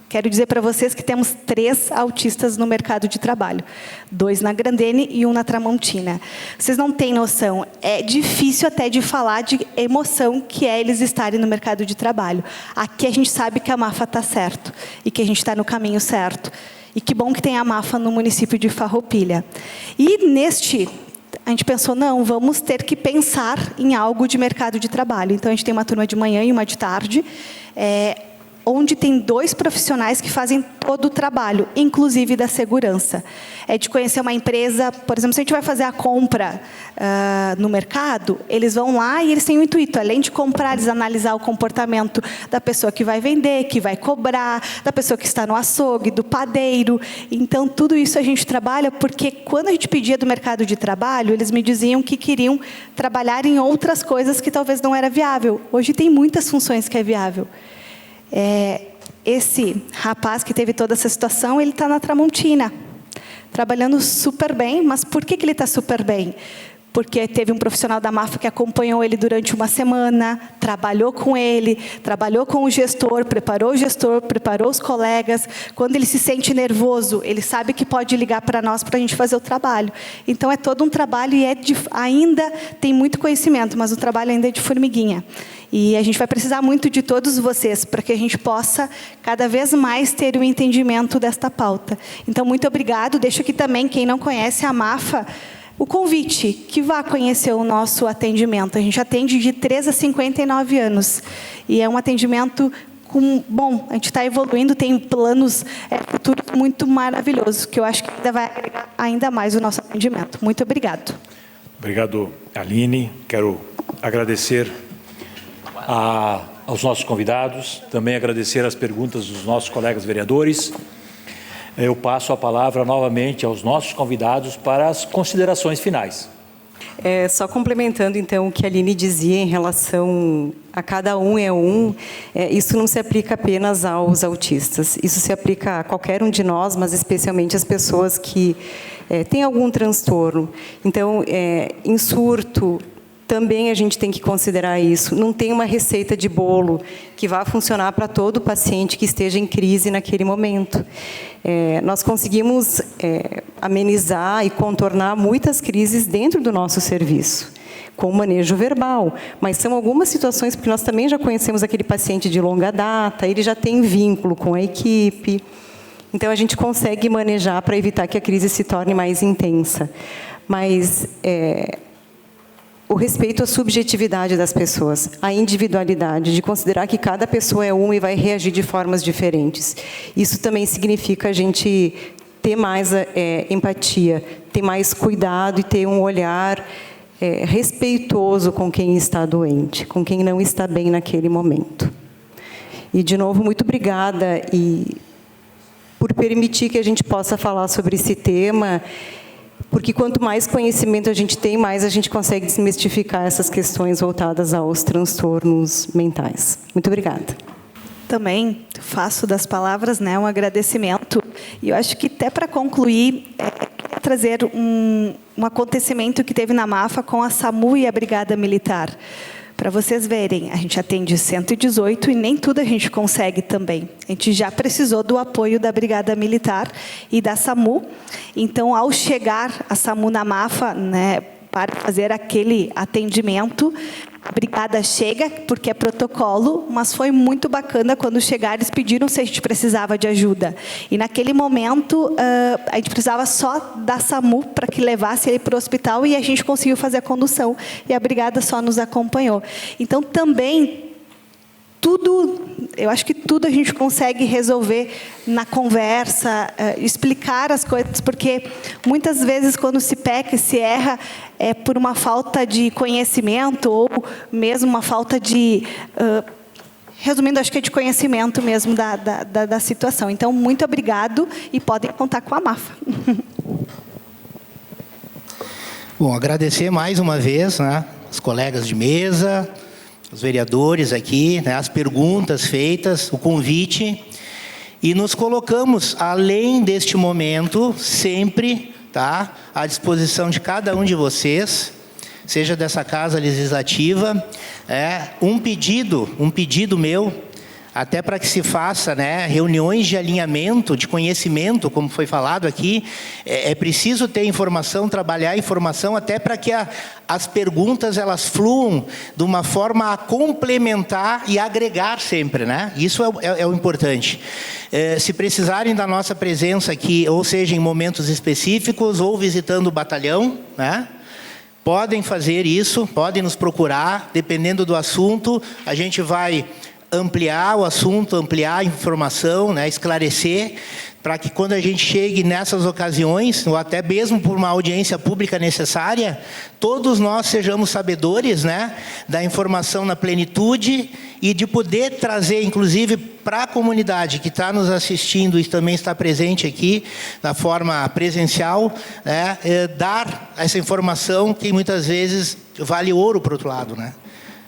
Quero dizer para vocês que temos 3 autistas no mercado de trabalho. 2 na Grandene e 1 na Tramontina. Vocês não têm noção, é difícil até de falar de emoção que é eles estarem no mercado de trabalho. Aqui a gente sabe que a MAFA está certo e que a gente está no caminho certo. E que bom que tem a MAFA no município de Farroupilha. E a gente pensou, não, vamos ter que pensar em algo de mercado de trabalho. Então, a gente tem uma turma de manhã e uma de tarde, onde tem 2 profissionais que fazem todo o trabalho, inclusive da segurança. É de conhecer uma empresa, por exemplo, se a gente vai fazer a compra no mercado, eles vão lá e eles têm o intuito, além de comprar, eles analisar o comportamento da pessoa que vai vender, que vai cobrar, da pessoa que está no açougue, do padeiro. Então, tudo isso a gente trabalha, porque quando a gente pedia do mercado de trabalho, eles me diziam que queriam trabalhar em outras coisas que talvez não era viável. Hoje tem muitas funções que é viável. Esse rapaz que teve toda essa situação, ele está na Tramontina, trabalhando super bem. Mas por que ele está super bem? Porque teve um profissional da MAFA que acompanhou ele durante uma semana, trabalhou com ele, trabalhou com o gestor, preparou os colegas. Quando ele se sente nervoso, ele sabe que pode ligar para nós para a gente fazer o trabalho. Então, é todo um trabalho e ainda tem muito conhecimento, mas o trabalho ainda é de formiguinha. E a gente vai precisar muito de todos vocês para que a gente possa cada vez mais ter o entendimento desta pauta. Então, muito obrigado. Deixo aqui também, quem não conhece a MAFA, o convite, que vá conhecer o nosso atendimento. A gente atende de 3 a 59 anos. E é um atendimento bom, a gente está evoluindo, tem planos futuros muito maravilhosos, que eu acho que ainda vai agregar ainda mais o nosso atendimento. Muito obrigado. Obrigado, Aline. Quero agradecer aos nossos convidados, também agradecer as perguntas dos nossos colegas vereadores. Eu passo a palavra novamente aos nossos convidados para as considerações finais. Só complementando, então, o que a Aline dizia em relação a cada um é um, isso não se aplica apenas aos autistas. Isso se aplica a qualquer um de nós, mas especialmente às pessoas que têm algum transtorno. Então, em surto, também a gente tem que considerar isso. Não tem uma receita de bolo que vá funcionar para todo paciente que esteja em crise naquele momento. Nós conseguimos amenizar e contornar muitas crises dentro do nosso serviço, com o manejo verbal. Mas são algumas situações, porque nós também já conhecemos aquele paciente de longa data, ele já tem vínculo com a equipe. Então, a gente consegue manejar para evitar que a crise se torne mais intensa. Mas o respeito à subjetividade das pessoas, à individualidade, de considerar que cada pessoa é uma e vai reagir de formas diferentes. Isso também significa a gente ter mais empatia, ter mais cuidado e ter um olhar respeitoso com quem está doente, com quem não está bem naquele momento. E, de novo, muito obrigada por permitir que a gente possa falar sobre esse tema, porque quanto mais conhecimento a gente tem, mais a gente consegue desmistificar essas questões voltadas aos transtornos mentais. Muito obrigada. Também faço das palavras, né, um agradecimento. E eu acho que até para concluir, trazer um acontecimento que teve na MAFA com a SAMU e a Brigada Militar. Para vocês verem, a gente atende 118 e nem tudo a gente consegue também. A gente já precisou do apoio da Brigada Militar e da SAMU. Então, ao chegar a SAMU na MAFA, né, para fazer aquele atendimento, a brigada chega, porque é protocolo, mas foi muito bacana quando chegaram, eles pediram se a gente precisava de ajuda. E naquele momento, a gente precisava só da SAMU para que levasse ele para o hospital e a gente conseguiu fazer a condução. E a brigada só nos acompanhou. Então, também, eu acho que tudo a gente consegue resolver na conversa, explicar as coisas, porque muitas vezes quando se peca e se erra é por uma falta de conhecimento ou mesmo uma falta de... resumindo, acho que é de conhecimento mesmo da situação. Então, muito obrigado e podem contar com a MAFA. Bom, agradecer mais uma vez, né, os colegas de mesa, os vereadores aqui, né, as perguntas feitas, o convite. E nos colocamos, além deste momento, sempre, tá, à disposição de cada um de vocês, seja dessa Casa Legislativa, um pedido meu, até para que se faça, né, reuniões de alinhamento, de conhecimento, como foi falado aqui, é preciso ter informação, trabalhar a informação, até para que as perguntas elas fluam de uma forma a complementar e agregar sempre, né? Isso é o importante. Se precisarem da nossa presença aqui, ou seja, em momentos específicos, ou visitando o batalhão, né? Podem fazer isso, podem nos procurar, dependendo do assunto, a gente vai ampliar o assunto, ampliar a informação, né, esclarecer, para que quando a gente chegue nessas ocasiões, ou até mesmo por uma audiência pública necessária, todos nós sejamos sabedores, né, da informação na plenitude e de poder trazer, inclusive, para a comunidade que está nos assistindo e também está presente aqui, da forma presencial, né, dar essa informação que muitas vezes vale ouro para o outro lado, né?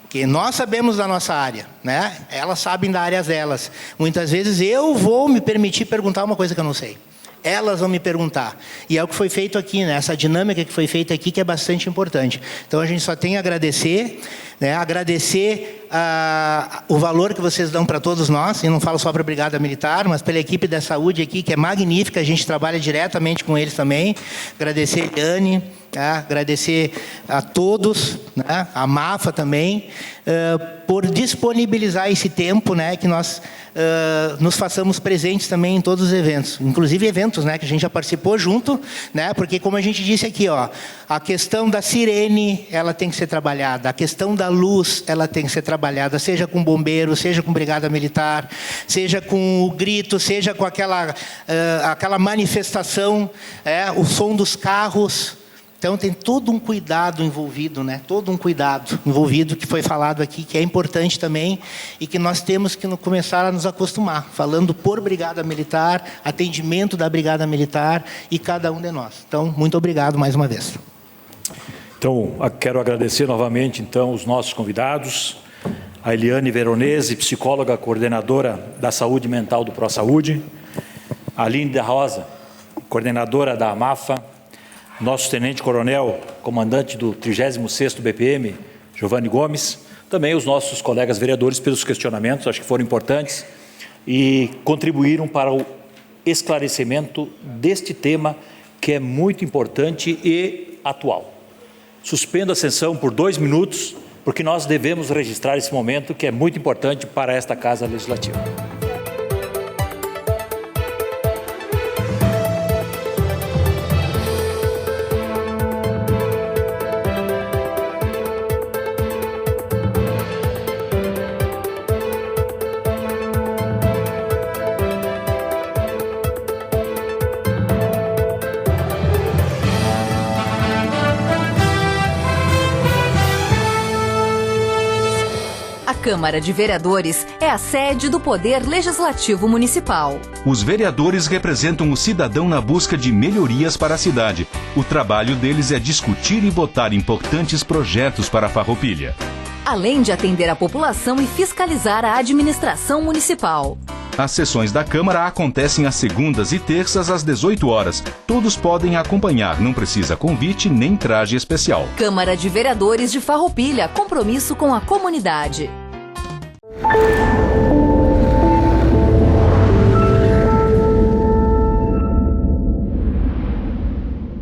Que nós sabemos da nossa área, né? Elas sabem da área delas. Muitas vezes eu vou me permitir perguntar uma coisa que eu não sei. Elas vão me perguntar. E é o que foi feito aqui, né? Essa dinâmica que foi feita aqui que é bastante importante. Então, a gente só tem a agradecer, né? Agradecer o valor que vocês dão para todos nós. E não falo só para a Brigada Militar, mas pela equipe da saúde aqui, que é magnífica. A gente trabalha diretamente com eles também. Agradecer a Eliane, agradecer a todos, né? A MAFA também, por disponibilizar esse tempo, né? Que nós nos façamos presentes também em todos os eventos, inclusive eventos, né, que a gente já participou junto, né, porque como a gente disse aqui, ó, a questão da sirene, ela tem que ser trabalhada, a questão da luz, ela tem que ser trabalhada, seja com bombeiro, seja com brigada militar, seja com o grito, seja com aquela manifestação, o som dos carros. Então, tem todo um cuidado envolvido, né? Todo um cuidado envolvido que foi falado aqui, que é importante também e que nós temos que começar a nos acostumar, falando por Brigada Militar, atendimento da Brigada Militar e cada um de nós. Então, muito obrigado mais uma vez. Então, Então, quero agradecer novamente, então, os nossos convidados, a Eliane Veronese, psicóloga coordenadora da saúde mental do ProSaúde, a Aline da Rosa, coordenadora da AMAFA, nosso tenente-coronel, comandante do 36º BPM, Giovanni Gomes, também os nossos colegas vereadores pelos questionamentos, acho que foram importantes, e contribuíram para o esclarecimento deste tema que é muito importante e atual. Suspendo a sessão por 2 minutos, porque nós devemos registrar esse momento que é muito importante para esta Casa Legislativa. A Câmara de Vereadores é a sede do Poder Legislativo Municipal. Os vereadores representam o cidadão na busca de melhorias para a cidade. O trabalho deles é discutir e votar importantes projetos para a Farroupilha. Além de atender a população e fiscalizar a administração municipal. As sessões da Câmara acontecem às segundas e terças às 18 horas. Todos podem acompanhar, não precisa convite nem traje especial. Câmara de Vereadores de Farroupilha, compromisso com a comunidade.